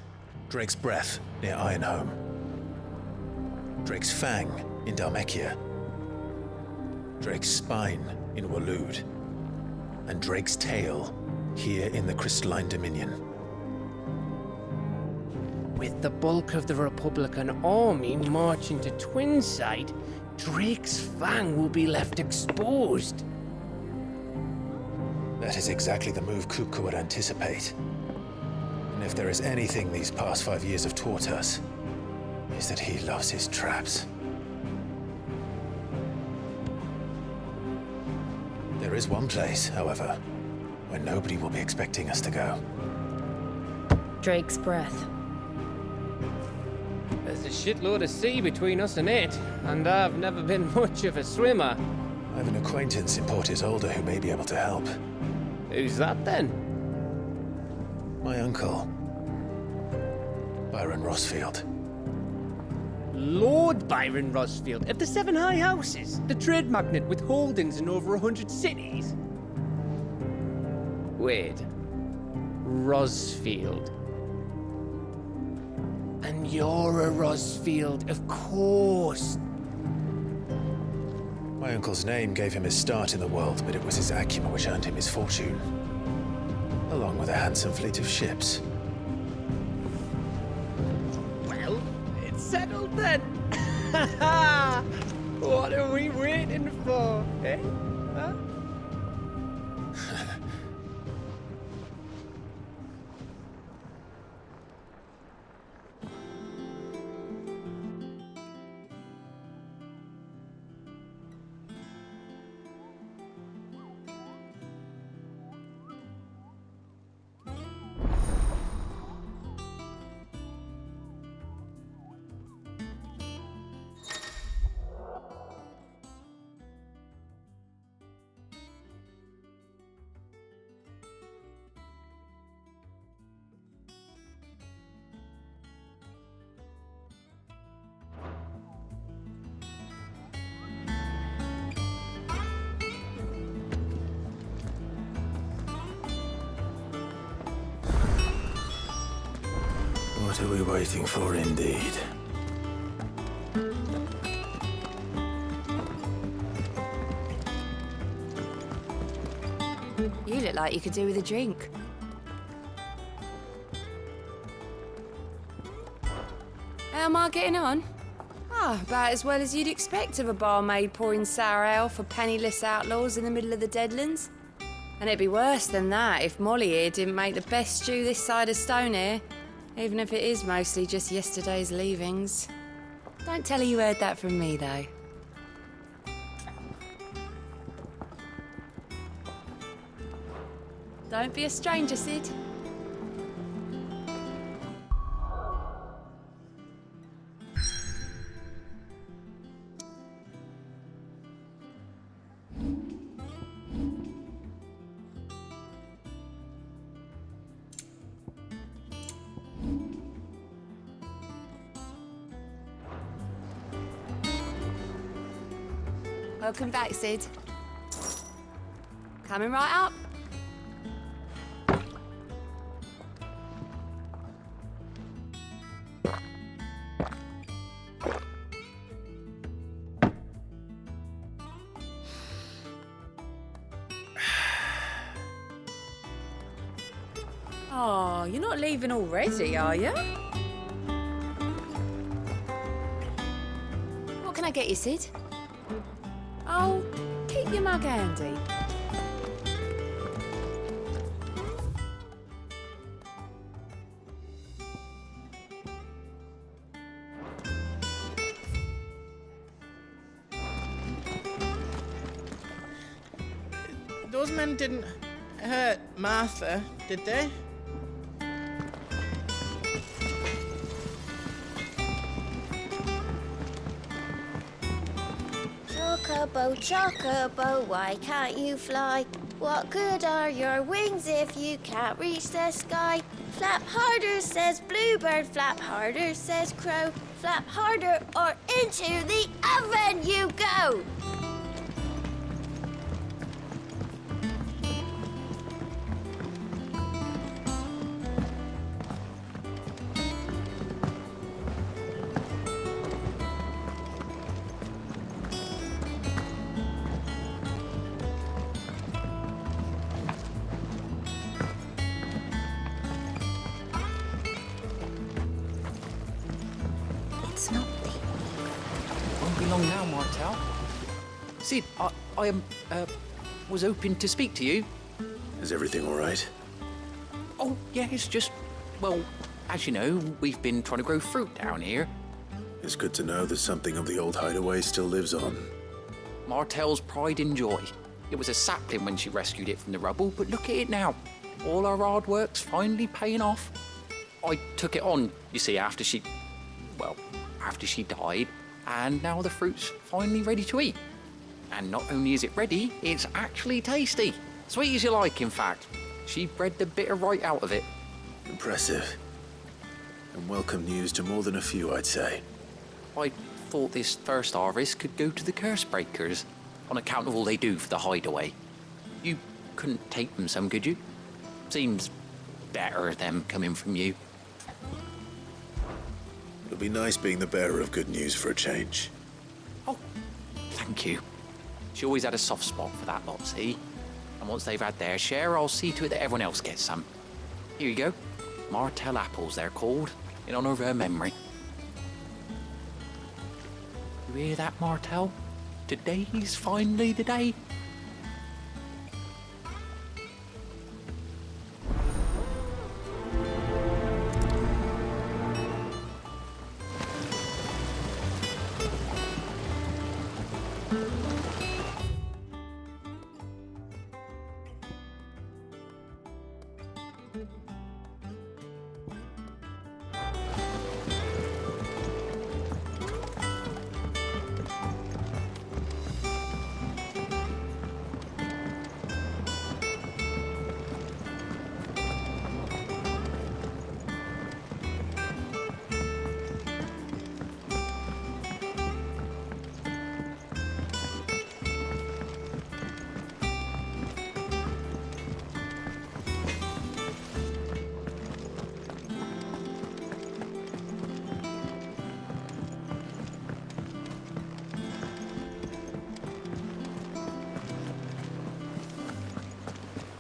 B: Drake's Breath near Ironhome. Drake's Fang in Dhalmekia. Drake's Spine in Waloed. And Drake's Tail here in the Crystalline Dominion.
V: With the bulk of the Republican army marching to Twinside, Drake's Fang will be left exposed.
B: That is exactly the move Kupka would anticipate. And if there is anything these past 5 years have taught us, is that he loves his traps. There is one place, however, where nobody will be expecting us to go.
D: Drake's Breath.
V: There's a shitload of sea between us and it, and I've never been much of a swimmer.
B: I have an acquaintance in Port Isolde who may be able to help.
V: Who's that then?
B: My uncle, Byron Rossfield.
V: Lord Byron Rossfield of the Seven High Houses, the trade magnate with holdings in over 100 cities. Wait, Rossfield. And you're a Rossfield, of course.
B: My uncle's name gave him his start in the world, but it was his acumen which earned him his fortune, along with a handsome fleet of ships.
V: Well, it's settled then. What are we waiting for, eh? Huh?
B: What are we waiting for, indeed?
D: You look like you could do with a drink. How am I getting on? Ah, about as well as you'd expect of a barmaid pouring sour ale for penniless outlaws in the middle of the Deadlands. And it'd be worse than that if Molly here didn't make the best stew this side of Stonehair, even if it is mostly just yesterday's leavings. Don't tell her you heard that from me, though. Don't be a stranger, Sid. Welcome back, Sid. Coming right up. Oh, you're not leaving already, are you? What can I get you, Sid? Oh, keep your mug handy.
V: Those men didn't hurt Martha, did they?
M: Chocobo, chocobo, why can't you fly? What good are your wings if you can't reach the sky? Flap harder, says bluebird, flap harder, says crow. Flap harder or into the oven you go!
D: It's not
A: Won't be long now, Martel. Sid, I was hoping to speak to you.
B: Is everything all right?
A: Oh, yeah, it's just, well, as you know, we've been trying to grow fruit down here.
B: It's good to know that something of the old hideaway still lives on.
A: Martel's pride and joy. It was a sapling when she rescued it from the rubble, but look at it now. All our hard work's finally paying off. I took it on, you see, after she died, and now the fruit's finally ready to eat. And not only is it ready, it's actually tasty. Sweet as you like, in fact. She bred the bitter right out of it.
B: Impressive. And welcome news to more than a few, I'd say.
A: I thought this first harvest could go to the curse breakers, on account of all they do for the hideaway. You couldn't take them some, could you? Seems better them coming from you.
B: It'll be nice being the bearer of good news for a change.
A: Thank you. She always had a soft spot for that lot, see? And once they've had their share, I'll see to it that everyone else gets some. Here you go. Martel apples, they're called, in honor of her memory. You hear that, Martel? Today's finally the day.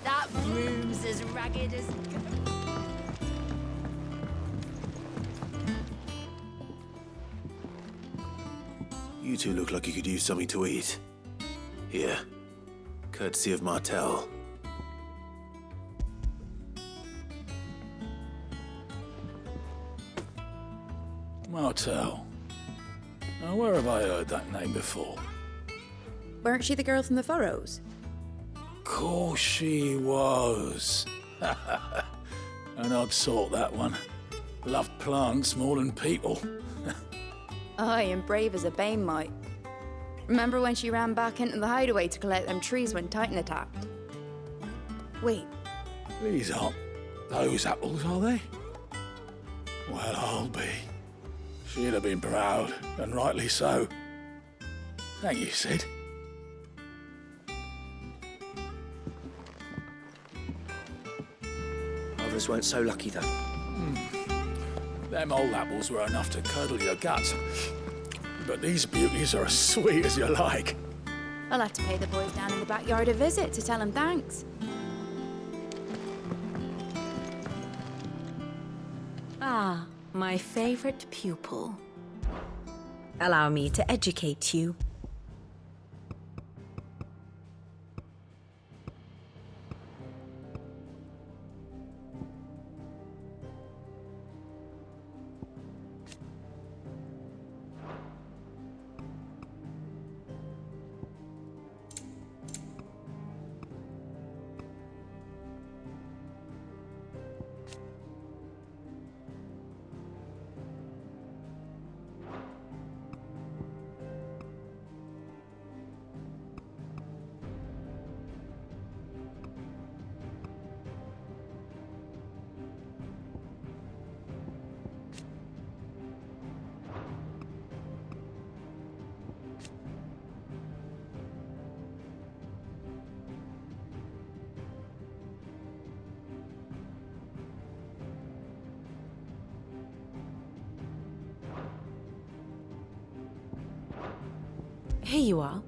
M: That room's as ragged as...
B: You two look like you could use something to eat. Here. Courtesy of Martel.
U: Martel. Now, where have I heard that name before?
J: Weren't she the girl from the Furrows?
U: Course she was. An odd sort, that one. Loved plants more than people.
J: Aye, and brave as a bane mite. Remember when she ran back into the hideaway to collect them trees when Titan attacked? Wait,
U: These aren't those apples, are they? Well, I'll be. She'd have been proud, and rightly so. Thank you, Sid.
L: Others weren't so lucky, though.
U: Them old apples were enough to curdle your guts. But these beauties are as sweet as you like.
J: I'll have to pay the boys down in the backyard a visit to tell them thanks.
D: Ah, my favorite pupil. Allow me to educate you. Here you are.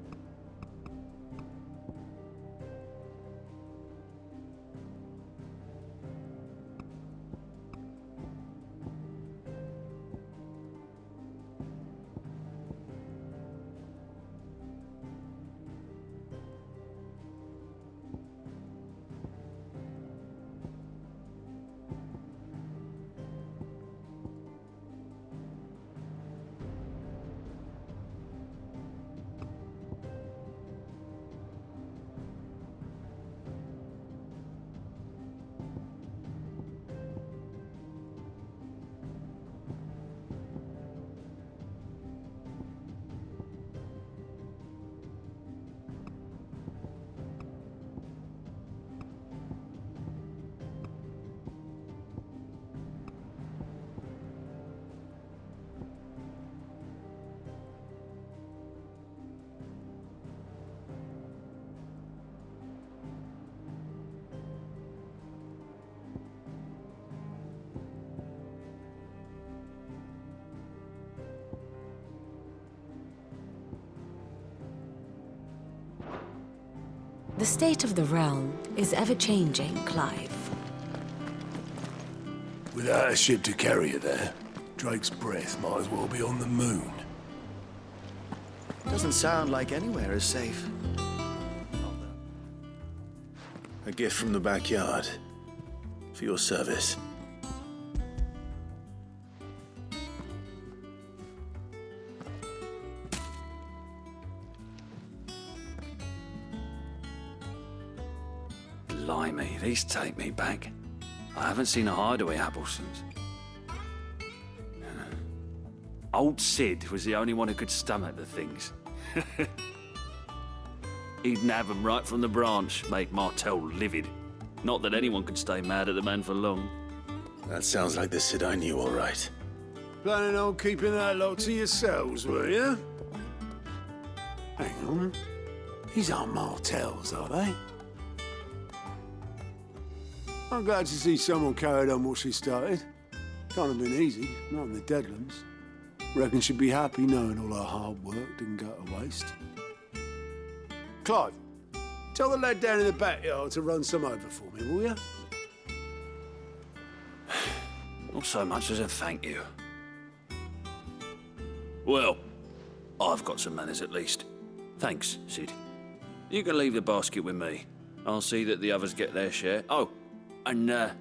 D: The state of the realm is ever-changing, Clive.
G: Without a ship to carry you there, Drake's breath might as well be on the moon.
I: Doesn't sound like anywhere is safe.
B: A gift from the backyard. For your service.
P: Blimey, these take me back. I haven't seen a hideaway apple since. Old Sid was the only one who could stomach the things. He'd nab them right from the branch, make Martell livid. Not that anyone could stay mad at the man for long.
B: That sounds like the Sid I knew, all right.
G: Planning on keeping that lot to yourselves, were you? Hang on. These aren't Martells, are they? I'm glad to see someone carried on what she started. Can't have been easy, not in the Deadlands. Reckon she'd be happy knowing all her hard work didn't go to waste. Clive, tell the lad down in the backyard to run some over for me, will you?
P: Not so much as a thank you. Well, I've got some manners at least. Thanks, Sid. You can leave the basket with me. I'll see that the others get their share. Oh, and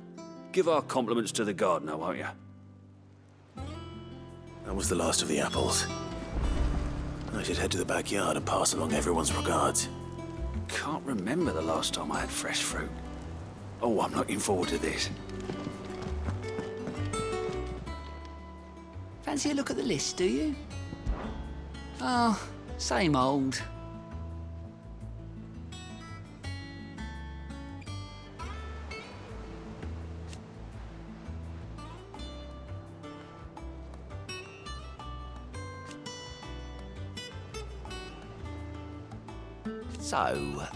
P: give our compliments to the gardener, won't you?
B: That was the last of the apples. I should head to the backyard and pass along everyone's regards.
P: Can't remember the last time I had fresh fruit. Oh, I'm looking forward to this.
A: Fancy a look at the list, do you? Oh, same old. So,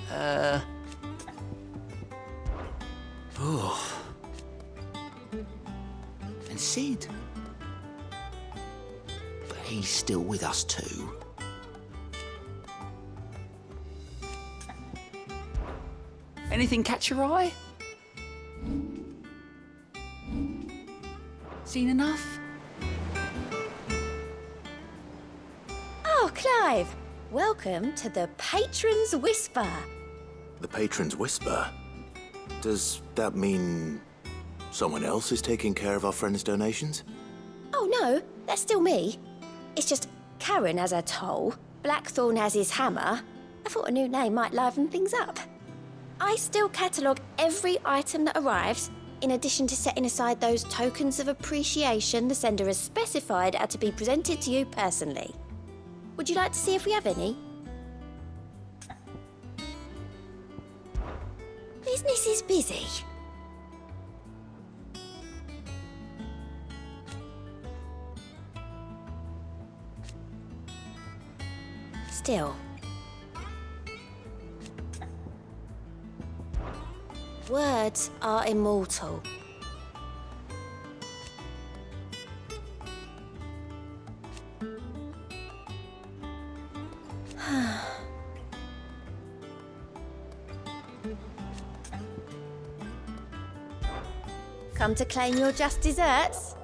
A: oh. And Sid. But he's still with us too. Anything catch your eye? Seen enough?
M: Oh, Clive! Welcome to the Patron's Whisper.
B: The Patron's Whisper? Does that mean someone else is taking care of our friends' donations?
M: Oh no, that's still me. It's just Karen has her toll, Blackthorn has his hammer. I thought a new name might liven things up. I still catalogue every item that arrives, in addition to setting aside those tokens of appreciation the sender has specified are to be presented to you personally. Would you like to see if we have any? Business is busy. Still. Words are immortal. Come to claim your just desserts?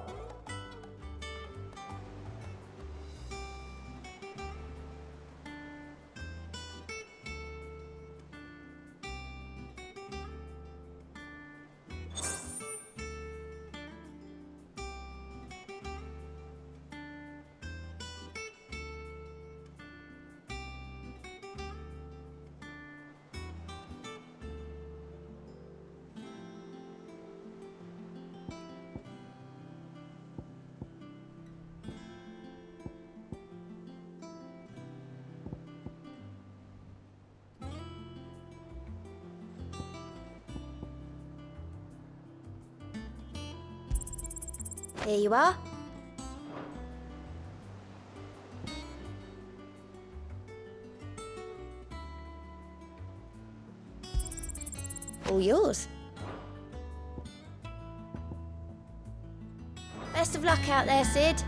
M: Here you are. All yours. Best of luck out there, Sid.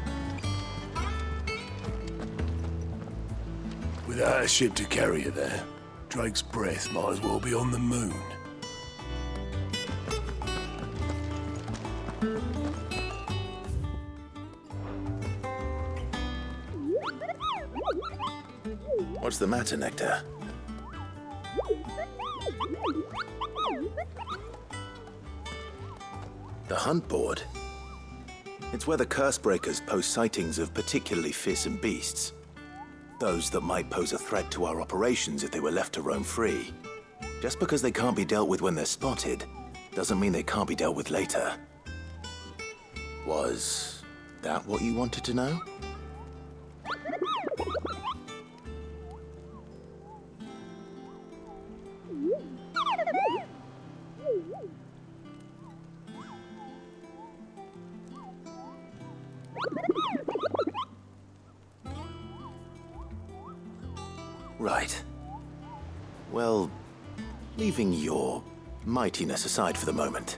G: Without a ship to carry you there, Drake's breath might as well be on the moon.
B: What's the matter, Nectar? The hunt board? It's where the Cursebreakers post sightings of particularly fearsome beasts. Those that might pose a threat to our operations if they were left to roam free. Just because they can't be dealt with when they're spotted, doesn't mean they can't be dealt with later. Was that what you wanted to know? Right. Well, leaving your mightiness aside for the moment,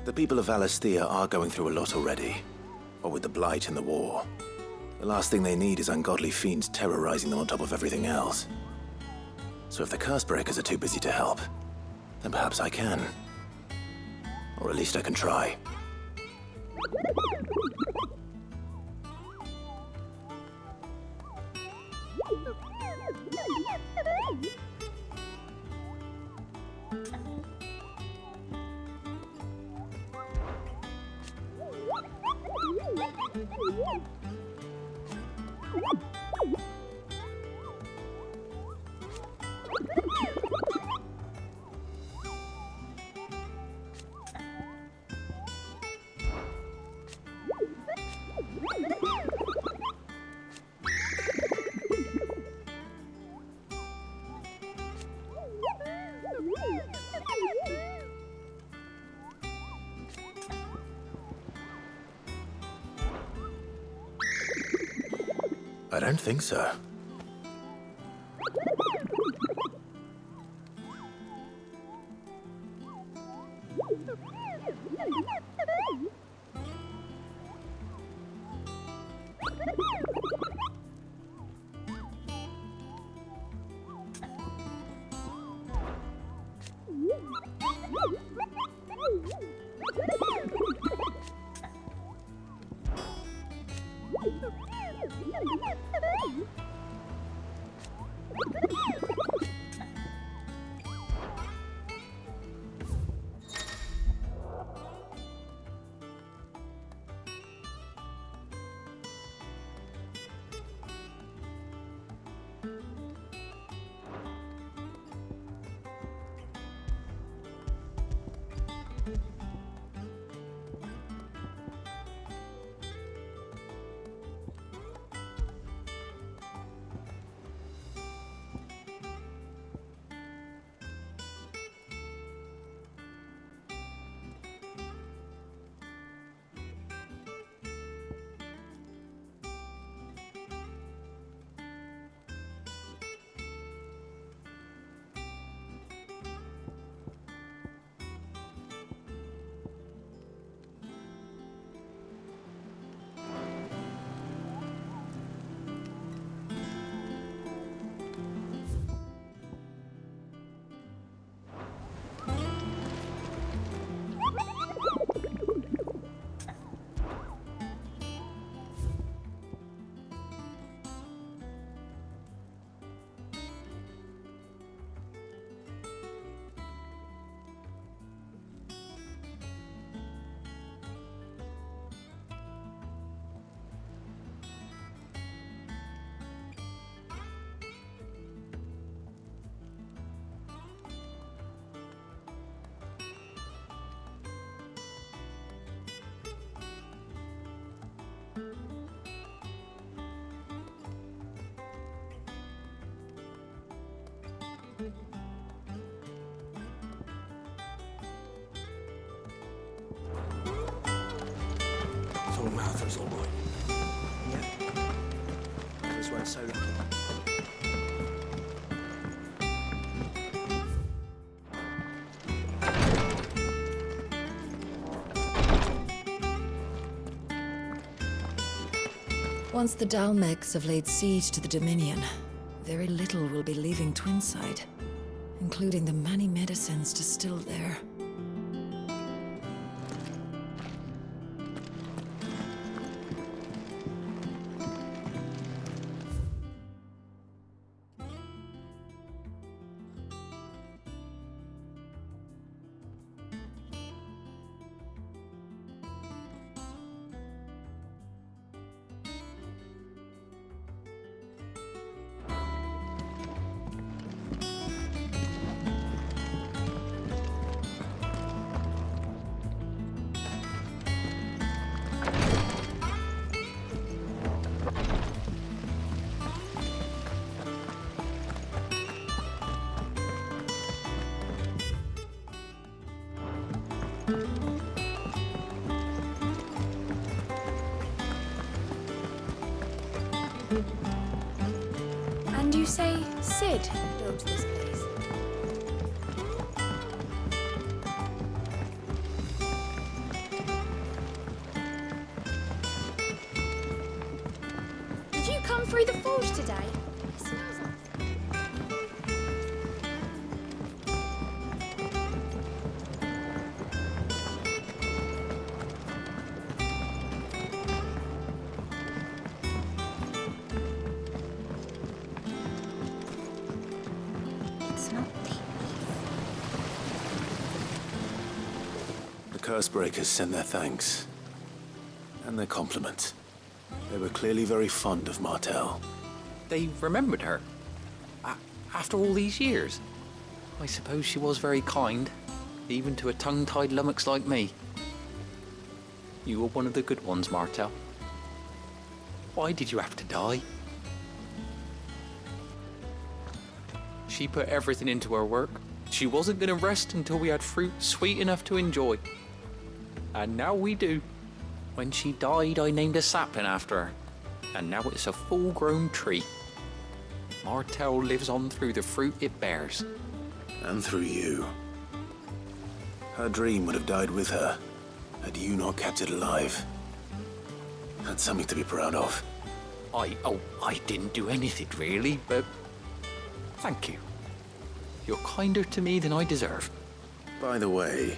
B: the people of Valisthea are going through a lot already. What with the Blight and the war. The last thing they need is ungodly fiends terrorizing them on top of everything else. So if the Cursebreakers are too busy to help, then perhaps I can. Or at least I can try. I don't think so.
S: So Martha's all right.
I: Yeah. Others weren't so lucky.
W: Once the Dalmegs have laid siege to the Dominion, very little will be leaving Twinside, including the many medicines distilled there.
D: And you say Sid built this place?
M: Did you come through the forge today? It smells like...
D: It's not
B: The Cursebreakers send their thanks. And their compliments. They were clearly very fond of Martell.
A: They remembered her. After all these years. I suppose she was very kind, even to a tongue-tied lummox like me. You were one of the good ones, Martell. Why did you have to die? She put everything into her work. She wasn't going to rest until we had fruit sweet enough to enjoy. And now we do. When she died, I named a sapling after her. And now it's a full-grown tree. Martell lives on through the fruit it bears.
B: And through you. Her dream would have died with her, had you not kept it alive. That's something to be proud of.
A: I didn't do anything really, but thank you. You're kinder to me than I deserve.
B: By the way,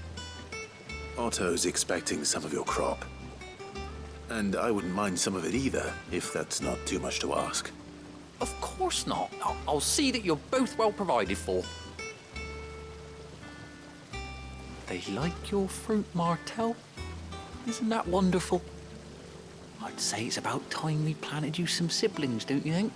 B: Otto's expecting some of your crop. And I wouldn't mind some of it either, if that's not too much to ask.
A: Of course not. I'll see that you're both well provided for. They like your fruit, Martell. Isn't that wonderful? I'd say it's about time we planted you some siblings, don't you think?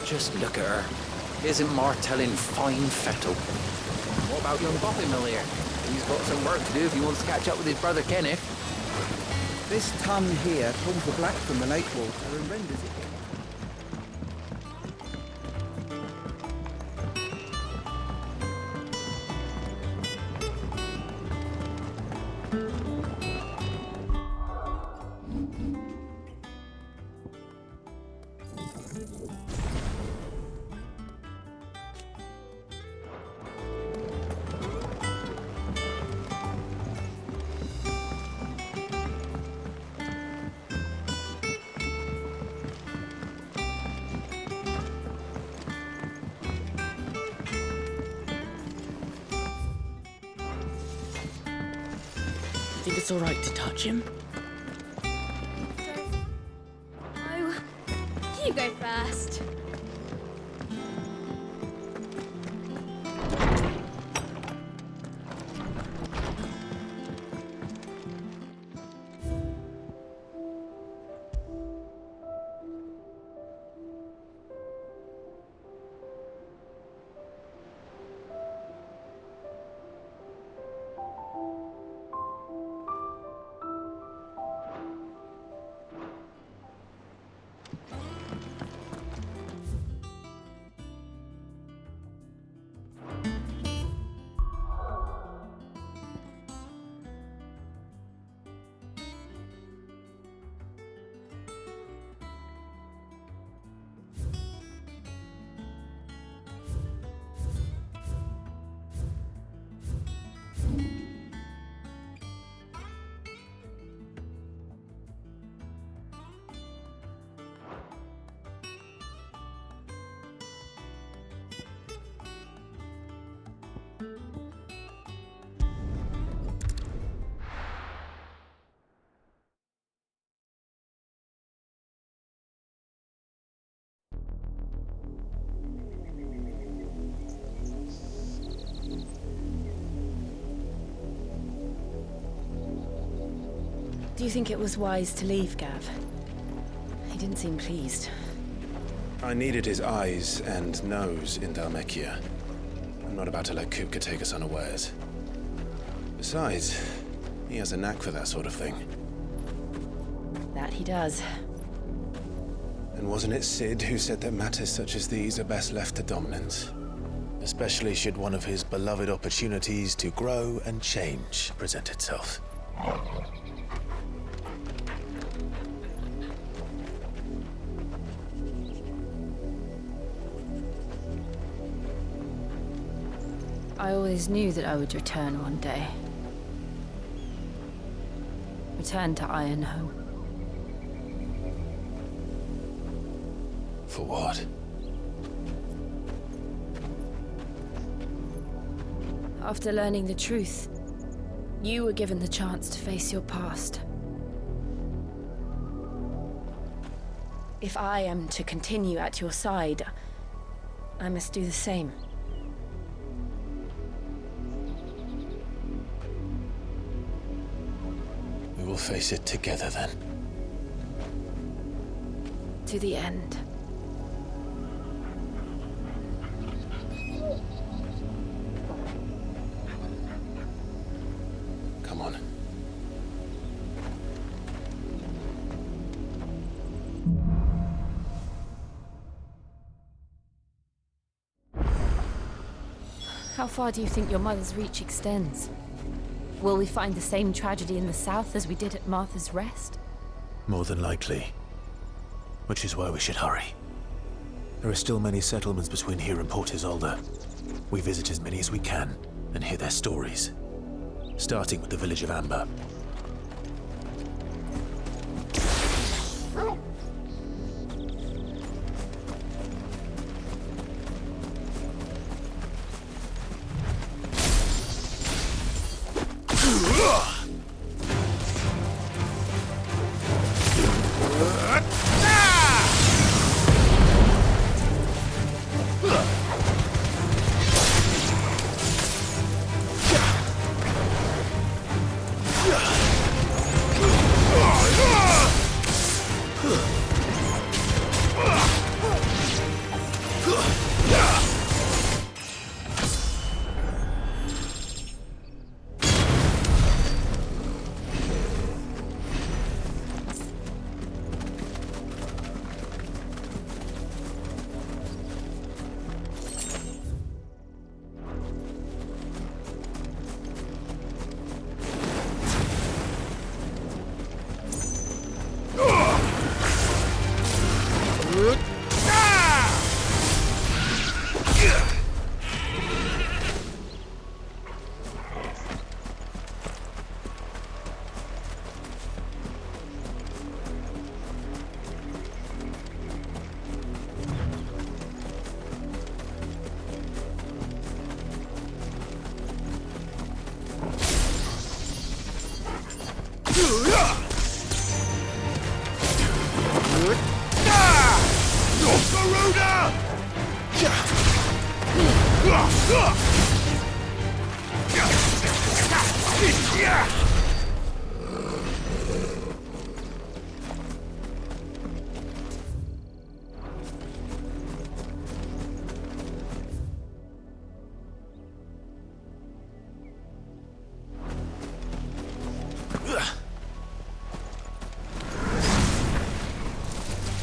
A: Just look at her. Isn't Martell in fine fettle? What about young Bothamill here? He's got some work to do if he wants to catch up with his brother Kenneth.
H: This ton here pulls the black from the lake water and renders it.
O: Think it's all right to touch him?
M: No. You go first.
D: Do you think it was wise to leave, Gav? He didn't seem pleased.
B: I needed his eyes and nose in Dhalmekia. I'm not about to let Kupka take us unawares. Besides, he has a knack for that sort of thing.
D: That he does.
B: And wasn't it Sid who said that matters such as these are best left to dominance? Especially should one of his beloved opportunities to grow and change present itself.
D: I always knew that I would return one day. Return to Ironhome.
B: For what?
D: After learning the truth, you were given the chance to face your past. If I am to continue at your side, I must do the same.
B: We will face it together then.
D: To the end.
B: Come on.
D: How far do you think your mother's reach extends? Will we find the same tragedy in the south as we did at Martha's Rest?
B: More than likely. Which is why we should hurry. There are still many settlements between here and Port Isolde. We visit as many as we can and hear their stories. Starting with the village of Amber.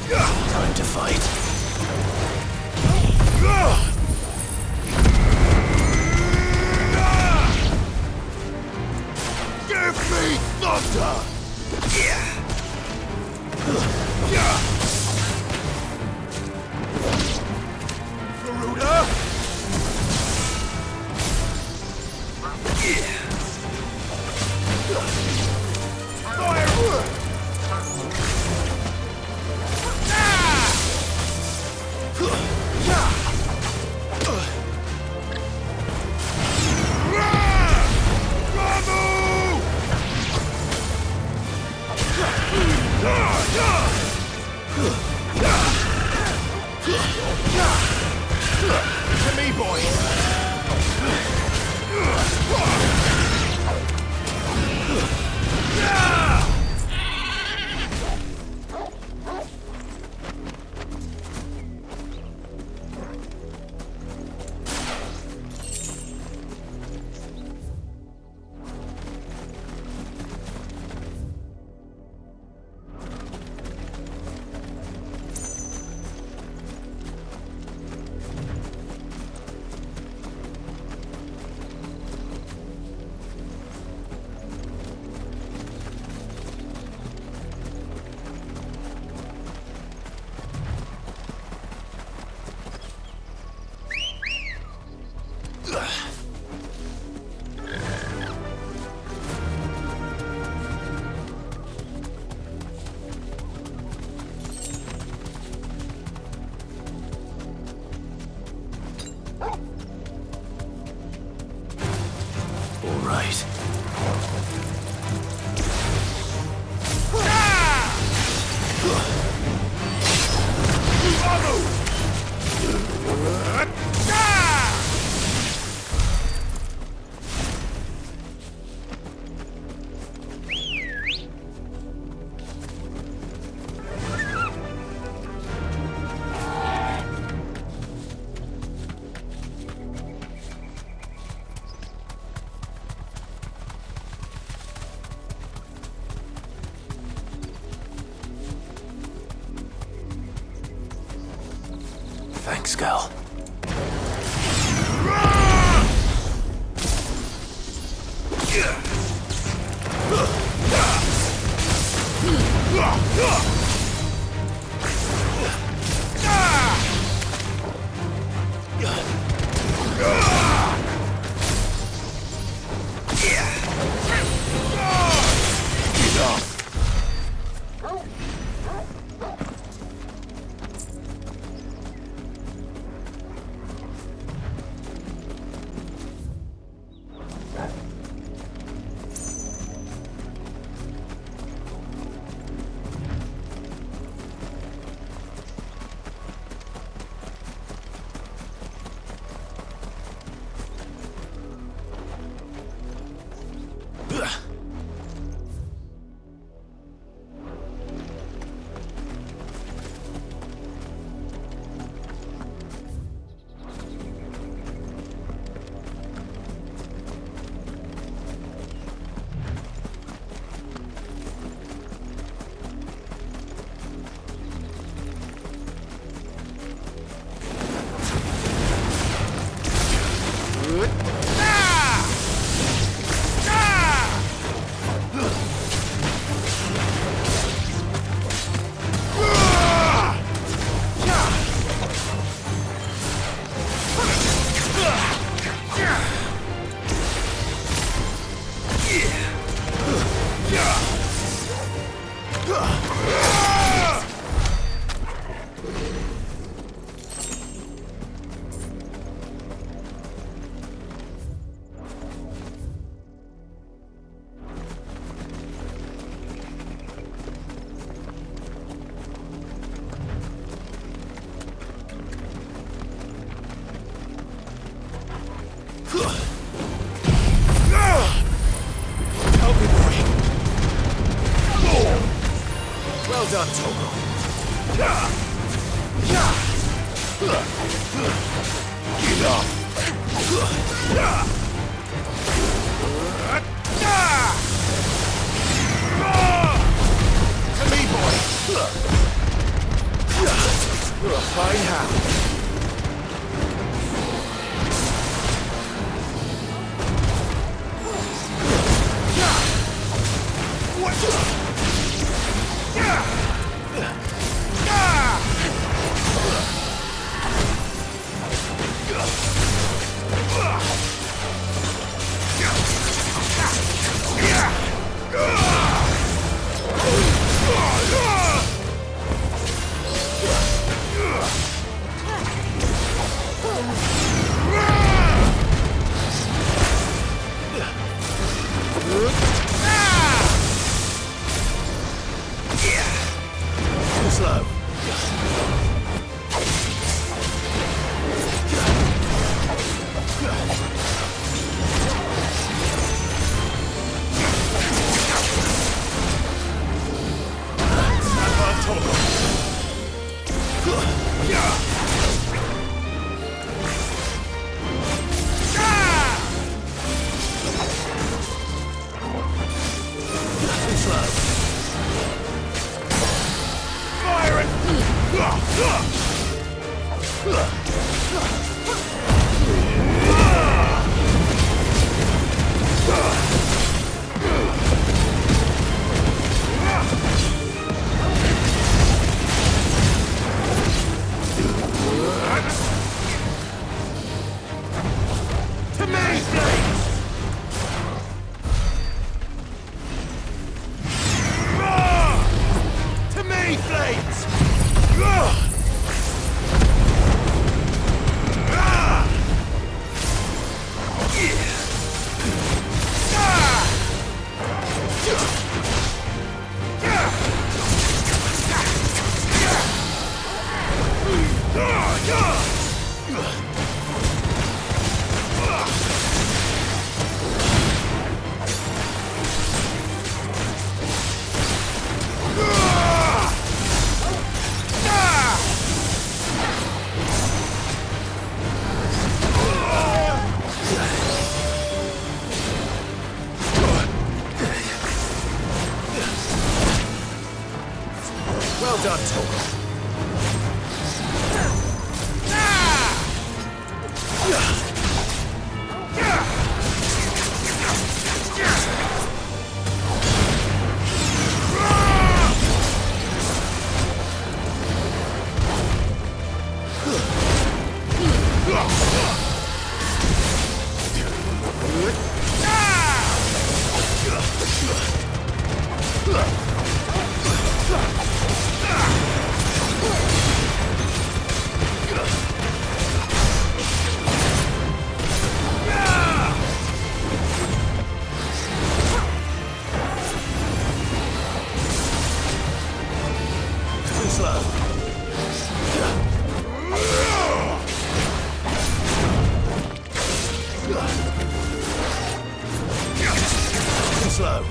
B: Time to fight.
K: Give me thunder! Garuda! To me, boy!
I: right. Thanks, Gal. Well done, Togo. Get up. To me, boy. You're a fine hound. Slow.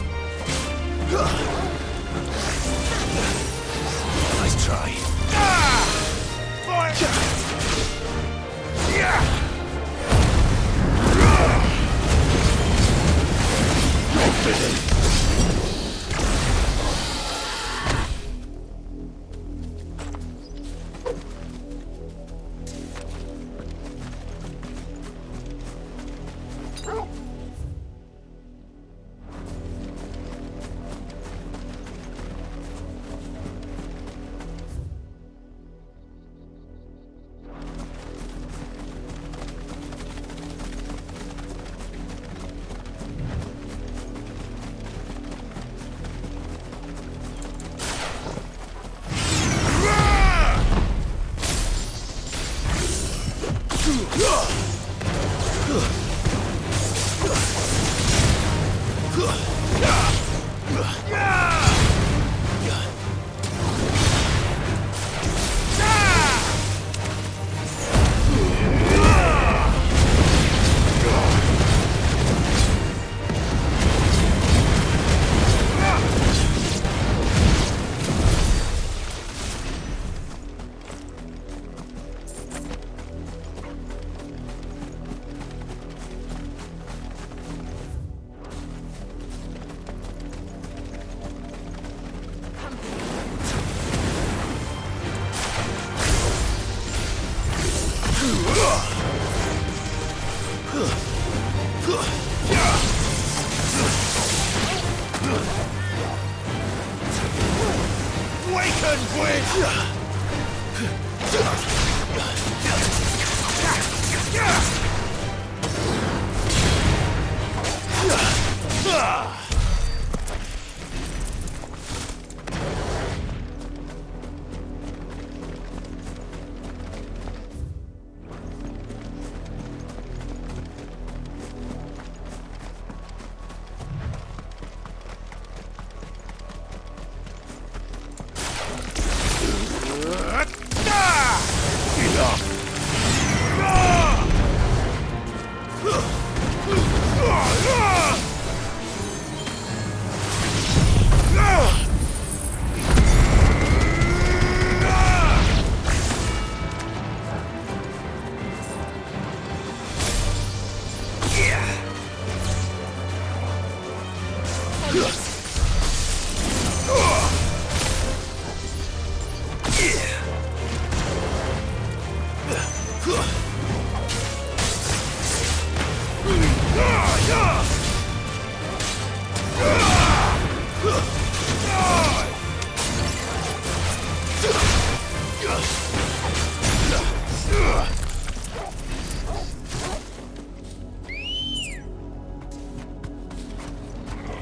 I: Nice try.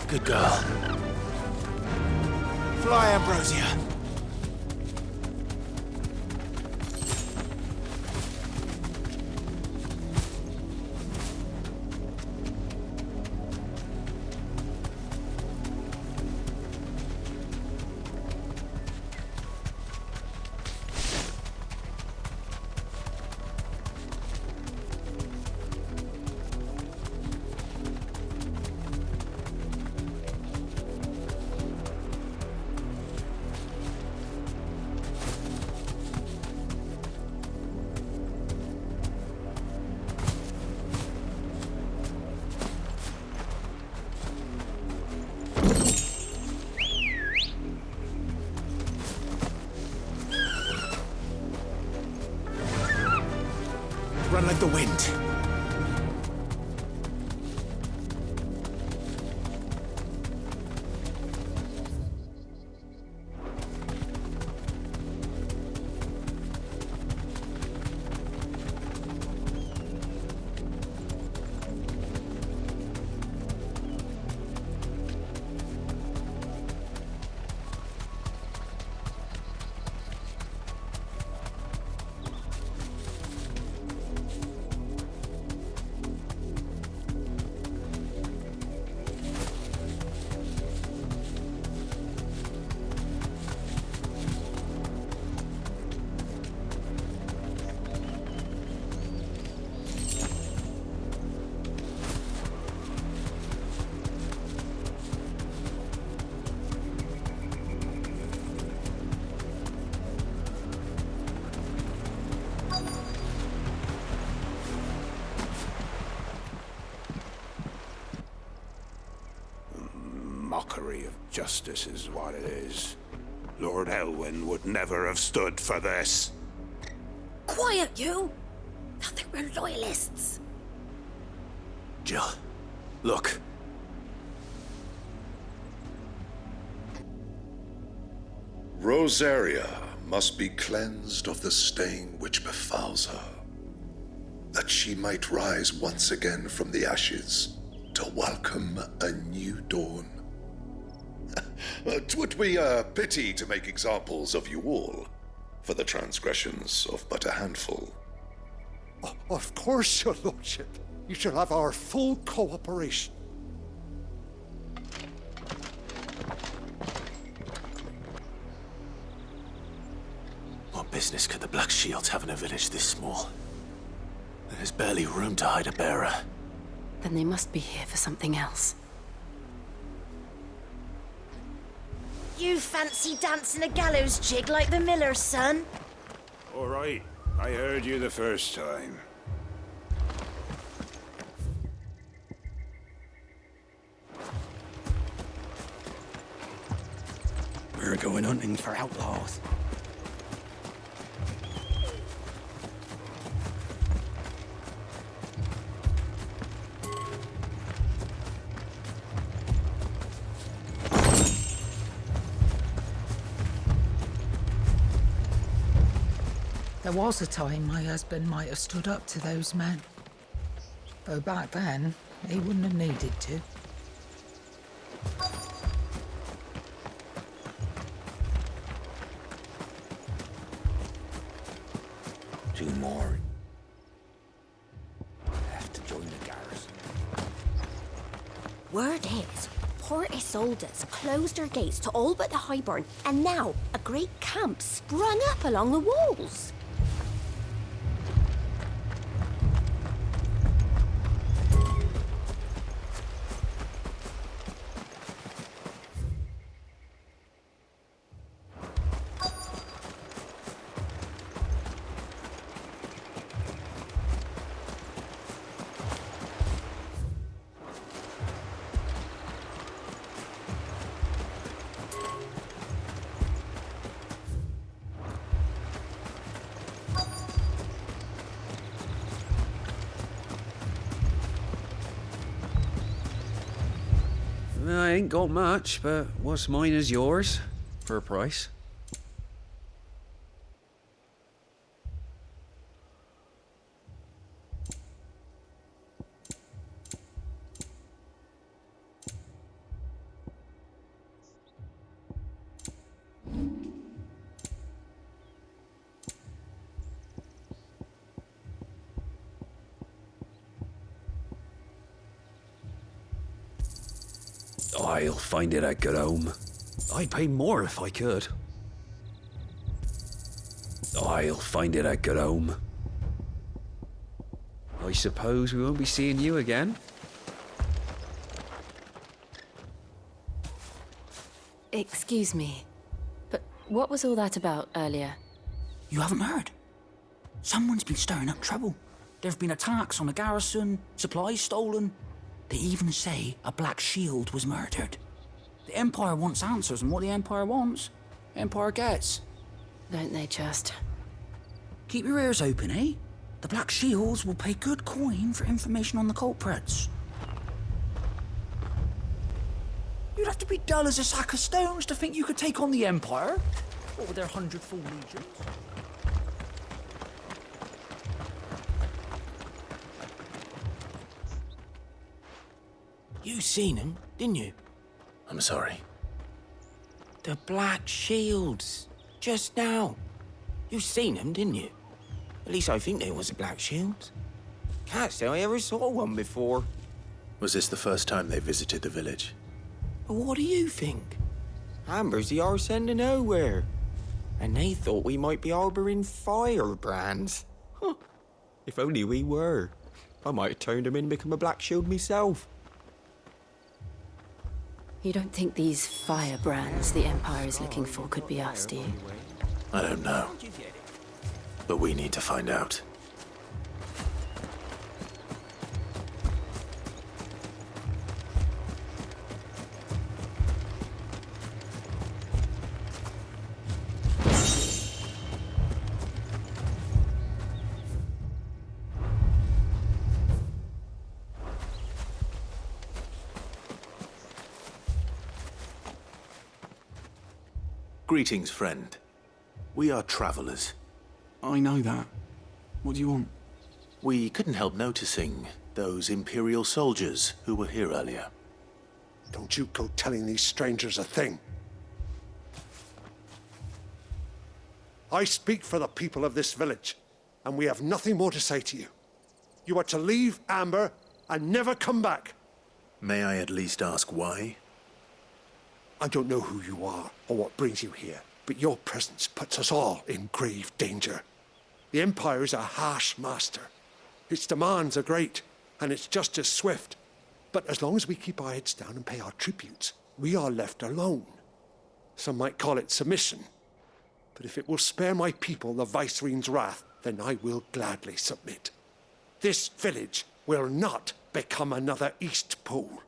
U: Good girl. Fly, Ambrosia.
B: wind.
G: Mockery of justice is what it is. Lord Elwyn would never have stood for this.
M: Quiet, you! Thought they were loyalists.
B: Jill, look.
C: Rosaria must be cleansed of the stain which befouls her, that she might rise once again from the ashes to welcome a new dawn. 'Twould be a pity to make examples of you all for the transgressions of but a handful.
Q: Of course, your lordship. You shall have our full cooperation.
B: What business could the Black Shields have in a village this small? There's barely room to hide a bearer.
D: Then they must be here for something else.
M: You fancy dancing a gallows jig like the miller's son?
G: All right, I heard you the first time.
L: We're going hunting for outlaws.
R: There was a time my husband might have stood up to those men. Though back then, he wouldn't have needed to.
L: Two more. Have to join the garrison.
M: Word is, Port Isolde's closed their gates to all but the Highborn, and now a great camp sprung up along the walls.
X: I ain't got much, but what's mine is yours, for a price. I'll find it at good home. I'd pay more if I could. I'll find it at good home. I suppose we won't be seeing you again?
D: Excuse me, but what was all that about earlier?
Y: You haven't heard? Someone's been stirring up trouble. There've been attacks on the garrison, supplies stolen. They even say a Black Shield was murdered. The Empire wants answers, and what the Empire wants, Empire gets.
D: Don't they just?
Y: Keep your ears open, eh? The Black Shields will pay good coin for information on the culprits. You'd have to be dull as a sack of stones to think you could take on the Empire. What with their 100 full legions?
E: You seen him, didn't you?
B: I'm sorry.
E: The Black Shields. Just now. You seen them, didn't you? At least I think they was the Black Shields. Can't say I ever saw one before.
B: Was this the first time they visited the village?
E: But what do you think? Amber's the arse end of nowhere. And they thought we might be harbouring firebrands. Huh. If only we were. I might have turned them in and become a Black Shield myself.
D: You don't think these firebrands the Empire is looking for could be us, do you?
B: I don't know. But we need to find out. Greetings, friend. We are travelers.
X: I know that. What do you want?
B: We couldn't help noticing those Imperial soldiers who were here earlier.
Q: Don't you go telling these strangers a thing. I speak for the people of this village, and we have nothing more to say to you. You are to leave Amber and never come back.
B: May I at least ask why?
Q: I don't know who you are or what brings you here, but your presence puts us all in grave danger. The Empire is a harsh master. Its demands are great, and its justice swift. But as long as we keep our heads down and pay our tributes, we are left alone. Some might call it submission. But if it will spare my people the Viceroy's wrath, then I will gladly submit. This village will not become another East Pole.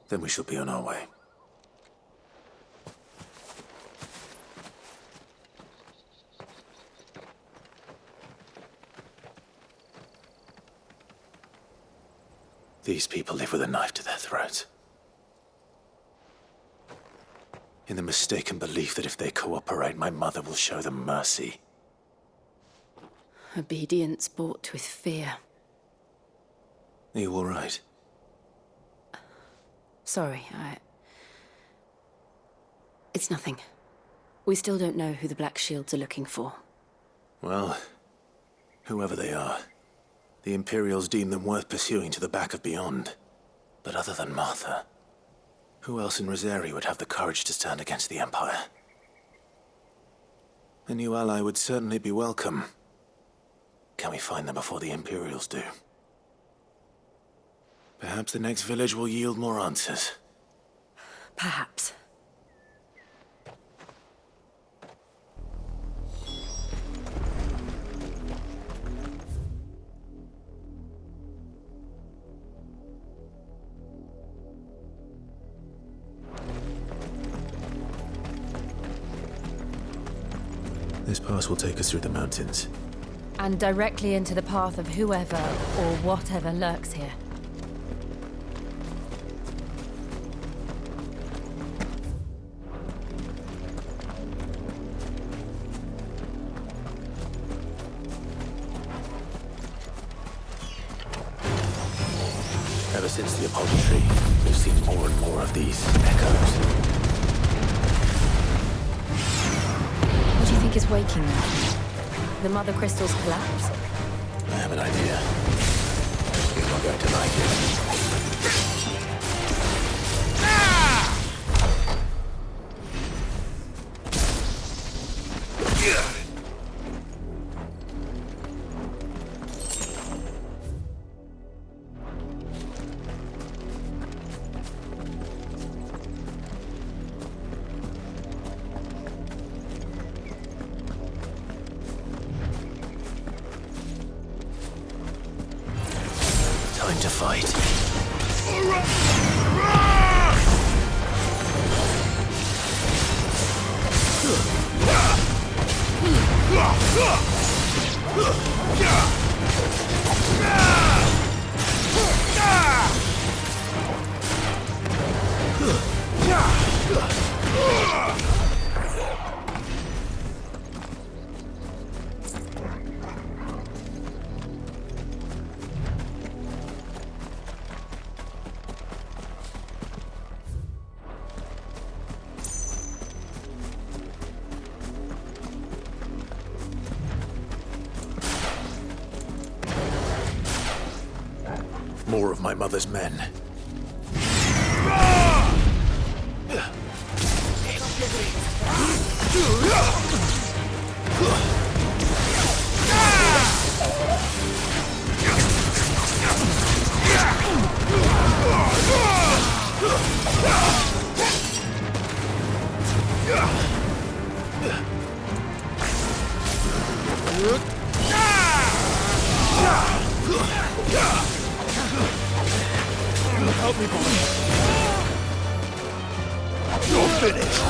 B: Then we shall be on our way. These people live with a knife to their throats. In the mistaken belief that if they cooperate, my mother will show them mercy.
D: Obedience bought with fear.
B: Are you all right?
D: Sorry, It's nothing. We still don't know who the Black Shields are looking for.
B: Well, whoever they are, the Imperials deem them worth pursuing to the back of beyond. But other than Martha, who else in Rosari would have the courage to stand against the Empire? A new ally would certainly be welcome. Can we find them before the Imperials do? Perhaps the next village will yield more answers.
D: Perhaps.
B: This pass will take us through the mountains.
D: And directly into the path of whoever or whatever lurks here.
B: Ever since the Apollo tree, we've seen more and more of these echoes.
D: What do you think is waking them? The Mother Crystal's collapse?
B: I have an idea. You're not going to like it. Time to fight. More of my mother's men.
U: Help me, boy.
B: You're finished.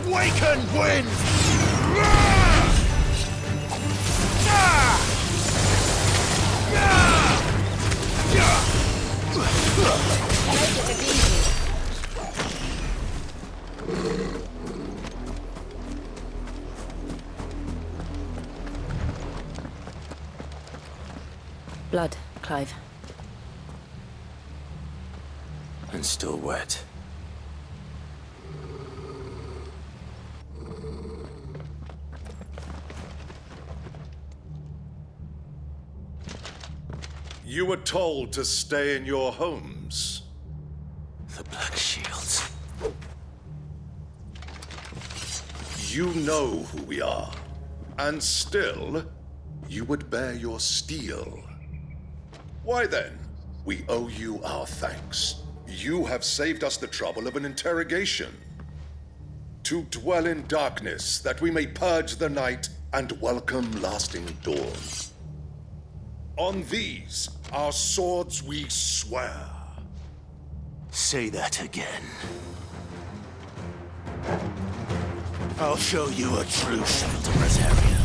U: Waken wind!
D: Blood, Clive.
B: And still wet.
C: You were told to stay in your homes.
U: The Black Shields.
C: You know who we are. And still, you would bear your steel. Why then, we owe you our thanks. You have saved us the trouble of an interrogation. To dwell in darkness, that we may purge the night and welcome lasting dawn. On these, our swords we swear.
U: Say that again. I'll show you a true shield of Rosaria.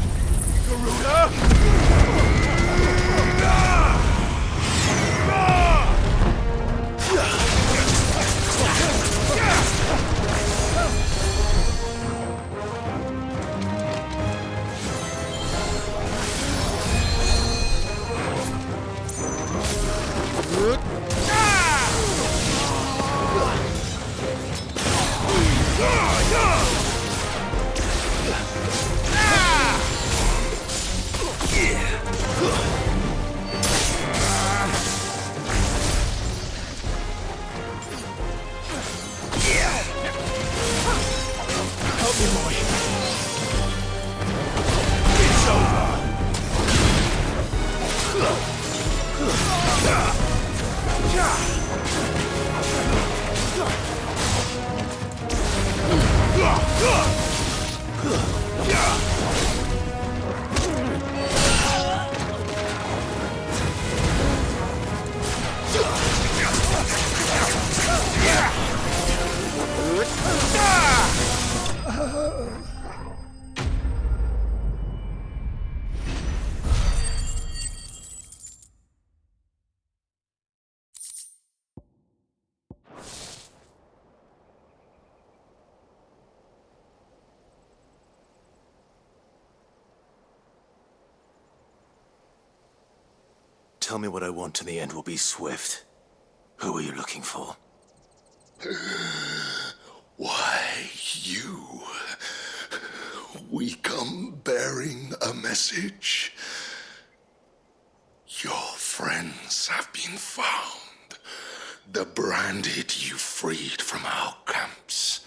U: Tell me what I want and the end will be swift. Who are you looking for?
C: Why, you. We come bearing a message. Your friends have been found. The branded you freed from our camps.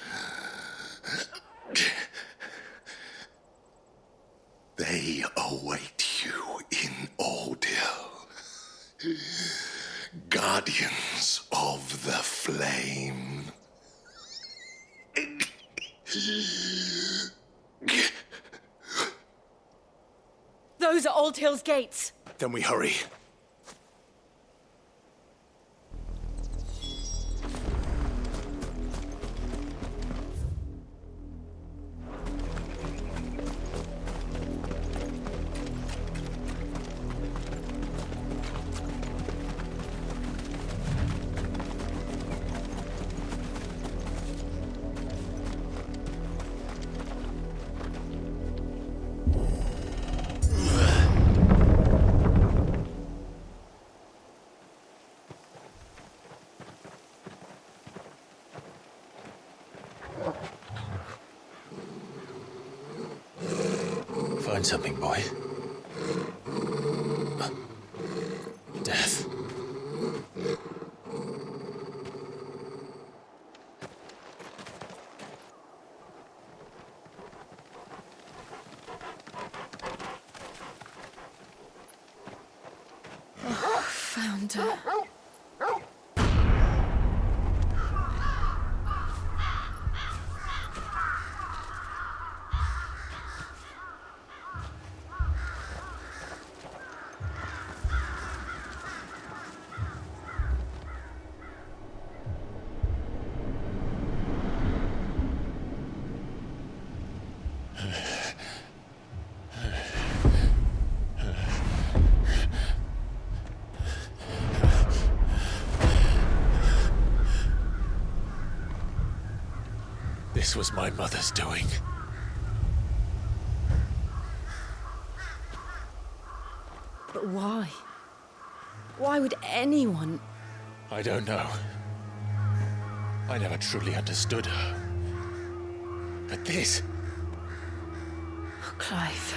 C: They await you in Oldhill. Guardians of the Flame.
O: Those are Old Hill's gates.
U: Then we hurry.
B: Find something, boy. Death.
D: Oh, found her.
B: This was my mother's doing.
D: But why? Why would anyone?
B: I don't know. I never truly understood her. But this...
D: Oh, Clive.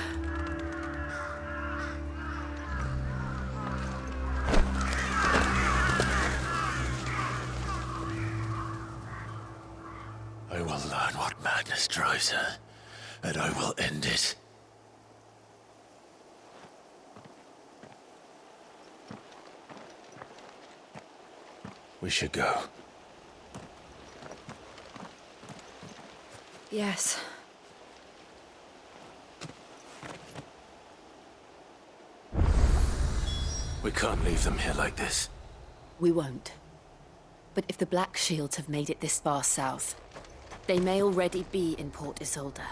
B: This drives her, and I will end it. We should go.
D: Yes.
B: We can't leave them here like this.
D: We won't. But if the Black Shields have made it this far south, they may already be in Port Isolde.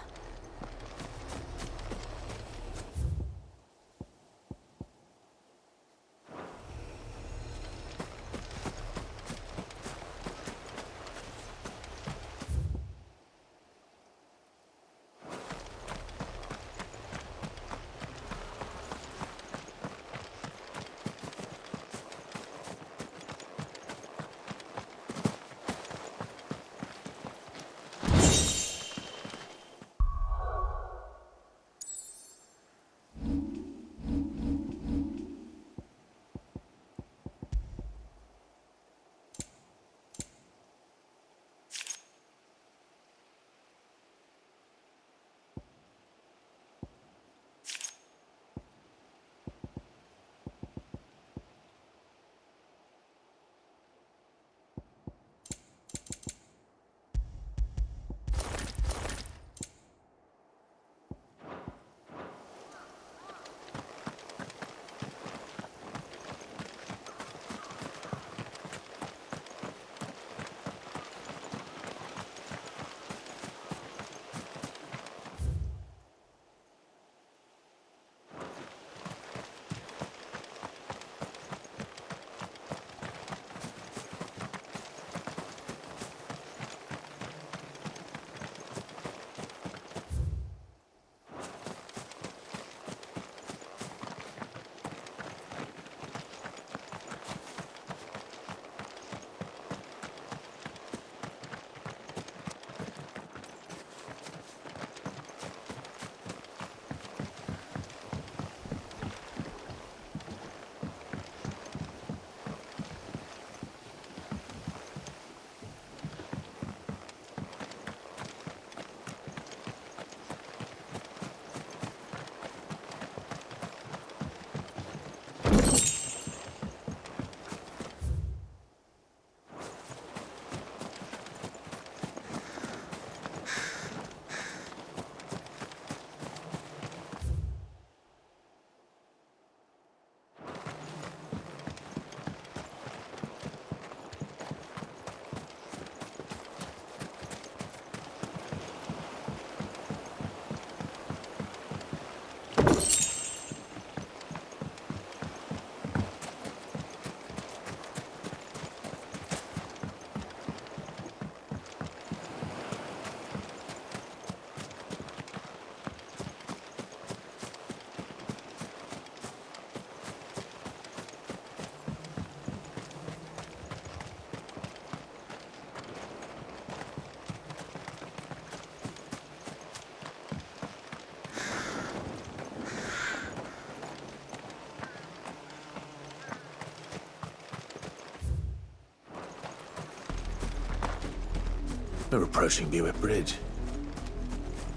B: We're approaching Buick Bridge.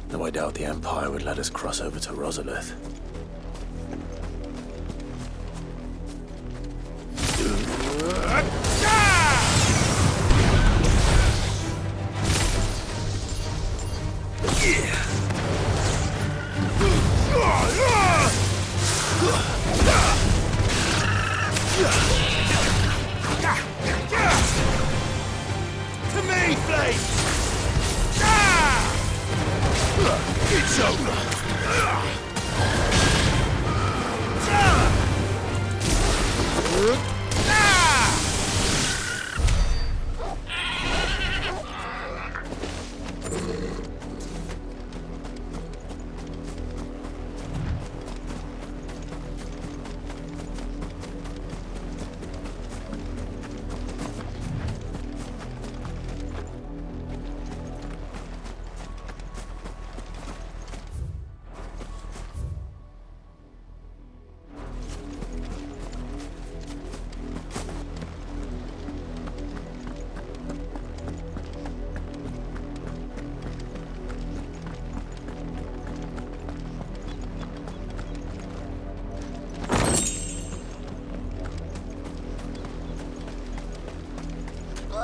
B: Though I doubt the Empire would let us cross over to Rosalith.
I: To me, Flame! It's over!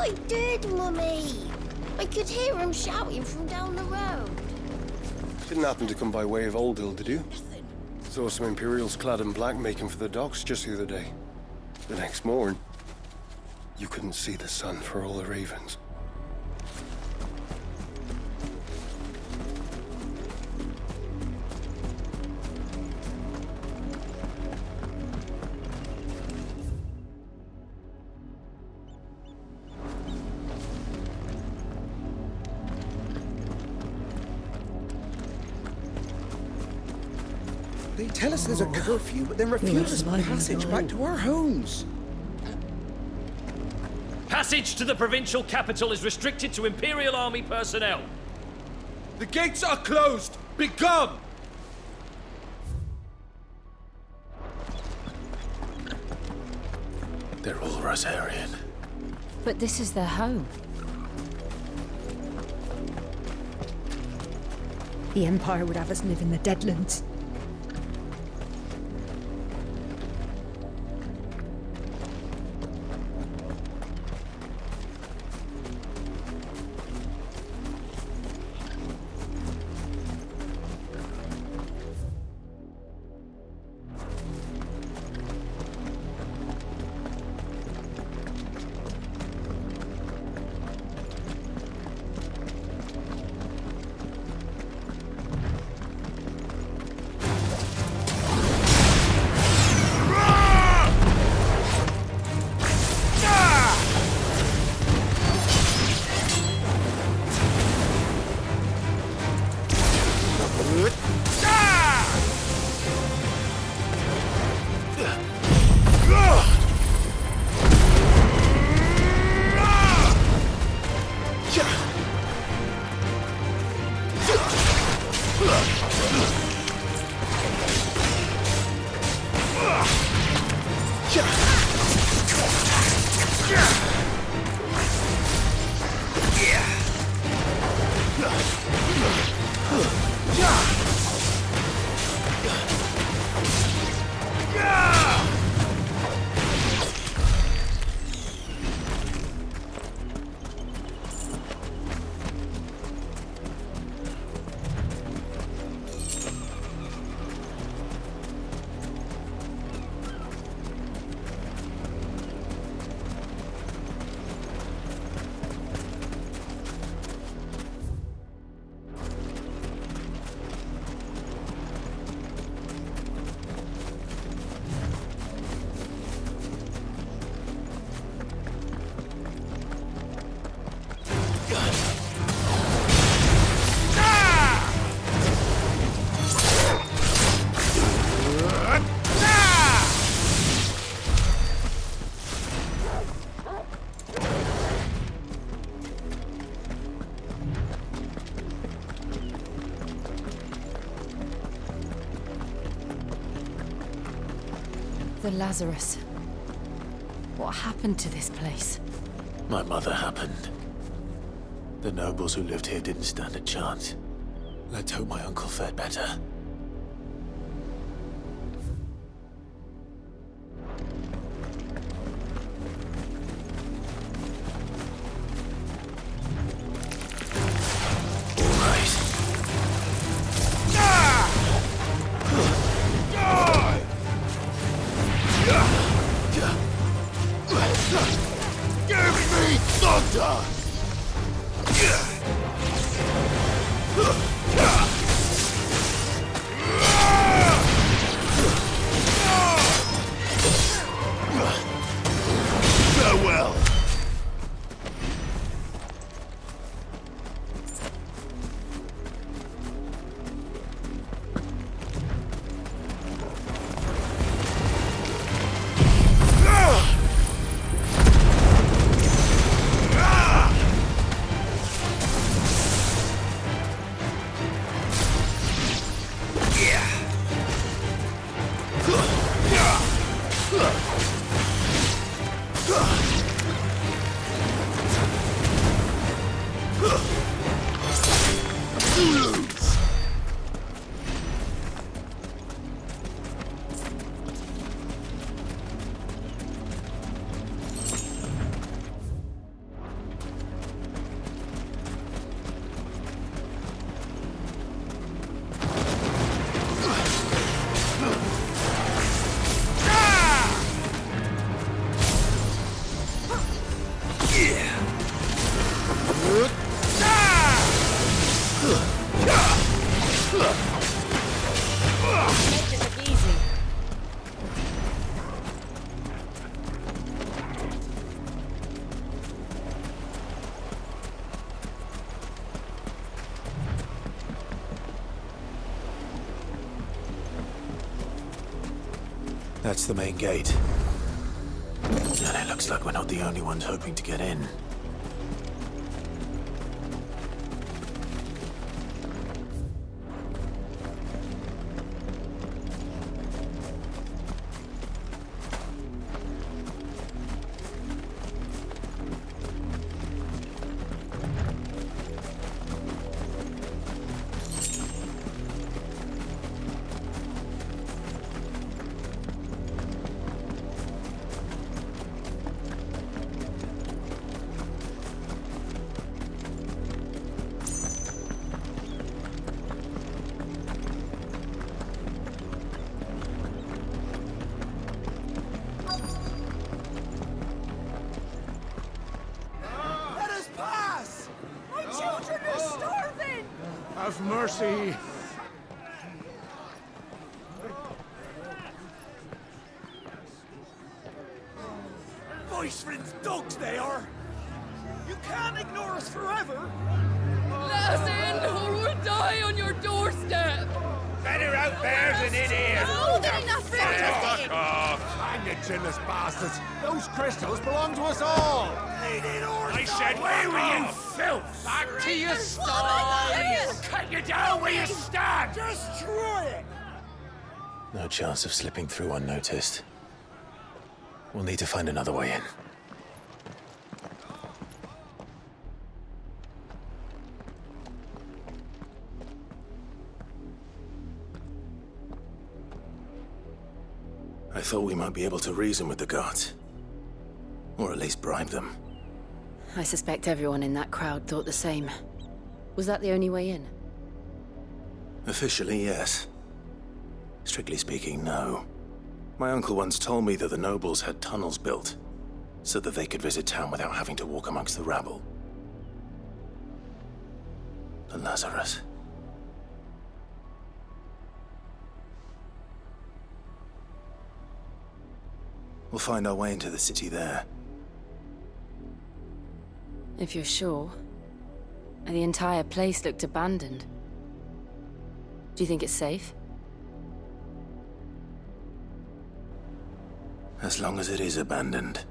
M: I did, Mummy. I could hear him shouting from down the road.
F: Didn't happen to come by way of Oldhill, did you? Saw some Imperials clad in black making for the docks just the other day. The next morn, you couldn't see the sun for all the ravens.
H: They tell us there's a curfew, but then refuse us passage back to our homes.
J: Passage to the provincial capital is restricted to Imperial Army personnel.
I: The gates are closed! Begone!
B: They're all Rosarian.
D: But this is their home.
R: The Empire would have us live in the Deadlands.
D: The Lazarus. What happened to this place?
B: My mother happened. The nobles who lived here didn't stand a chance. Let's hope my uncle fared better. That's the main gate. And it looks like we're not the only ones hoping to get in.
U: Have mercy.
I: Voice-friends dogs they are! You can't ignore us forever!
O: Let us in, or we'll die on your doorstep!
U: Better out there than in here!
M: No, they're enough for
U: Fuck off! Hang the chinless bastards! Those crystals belong to us all! I said, where were you, filth? Back to your stalls! Cut you down where you stand! Destroy it!
B: No chance of slipping through unnoticed. We'll need to find another way in. I thought we might be able to reason with the guards. Or at least bribe them.
D: I suspect everyone in that crowd thought the same. Was that the only way in?
B: Officially, yes. Strictly speaking, no. My uncle once told me that the nobles had tunnels built, so that they could visit town without having to walk amongst the rabble. The Lazarus. We'll find our way into the city there.
D: If you're sure. The entire place looked abandoned. Do you think it's safe?
B: As long as it is abandoned.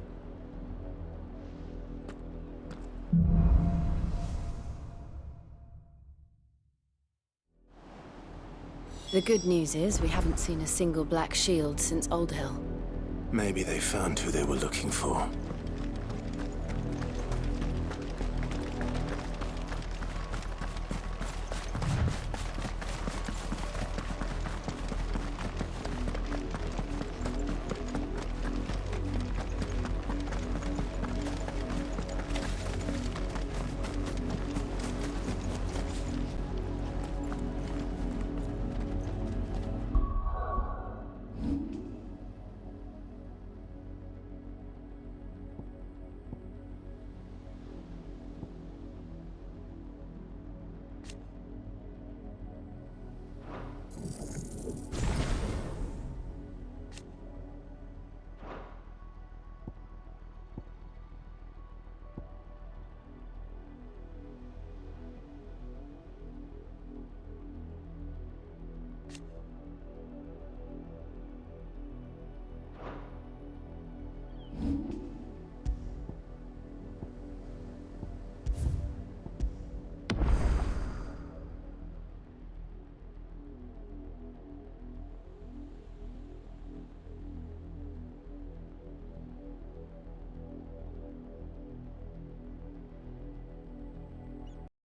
D: The good news is we haven't seen a single black shield since Old Hill.
B: Maybe they found who they were looking for.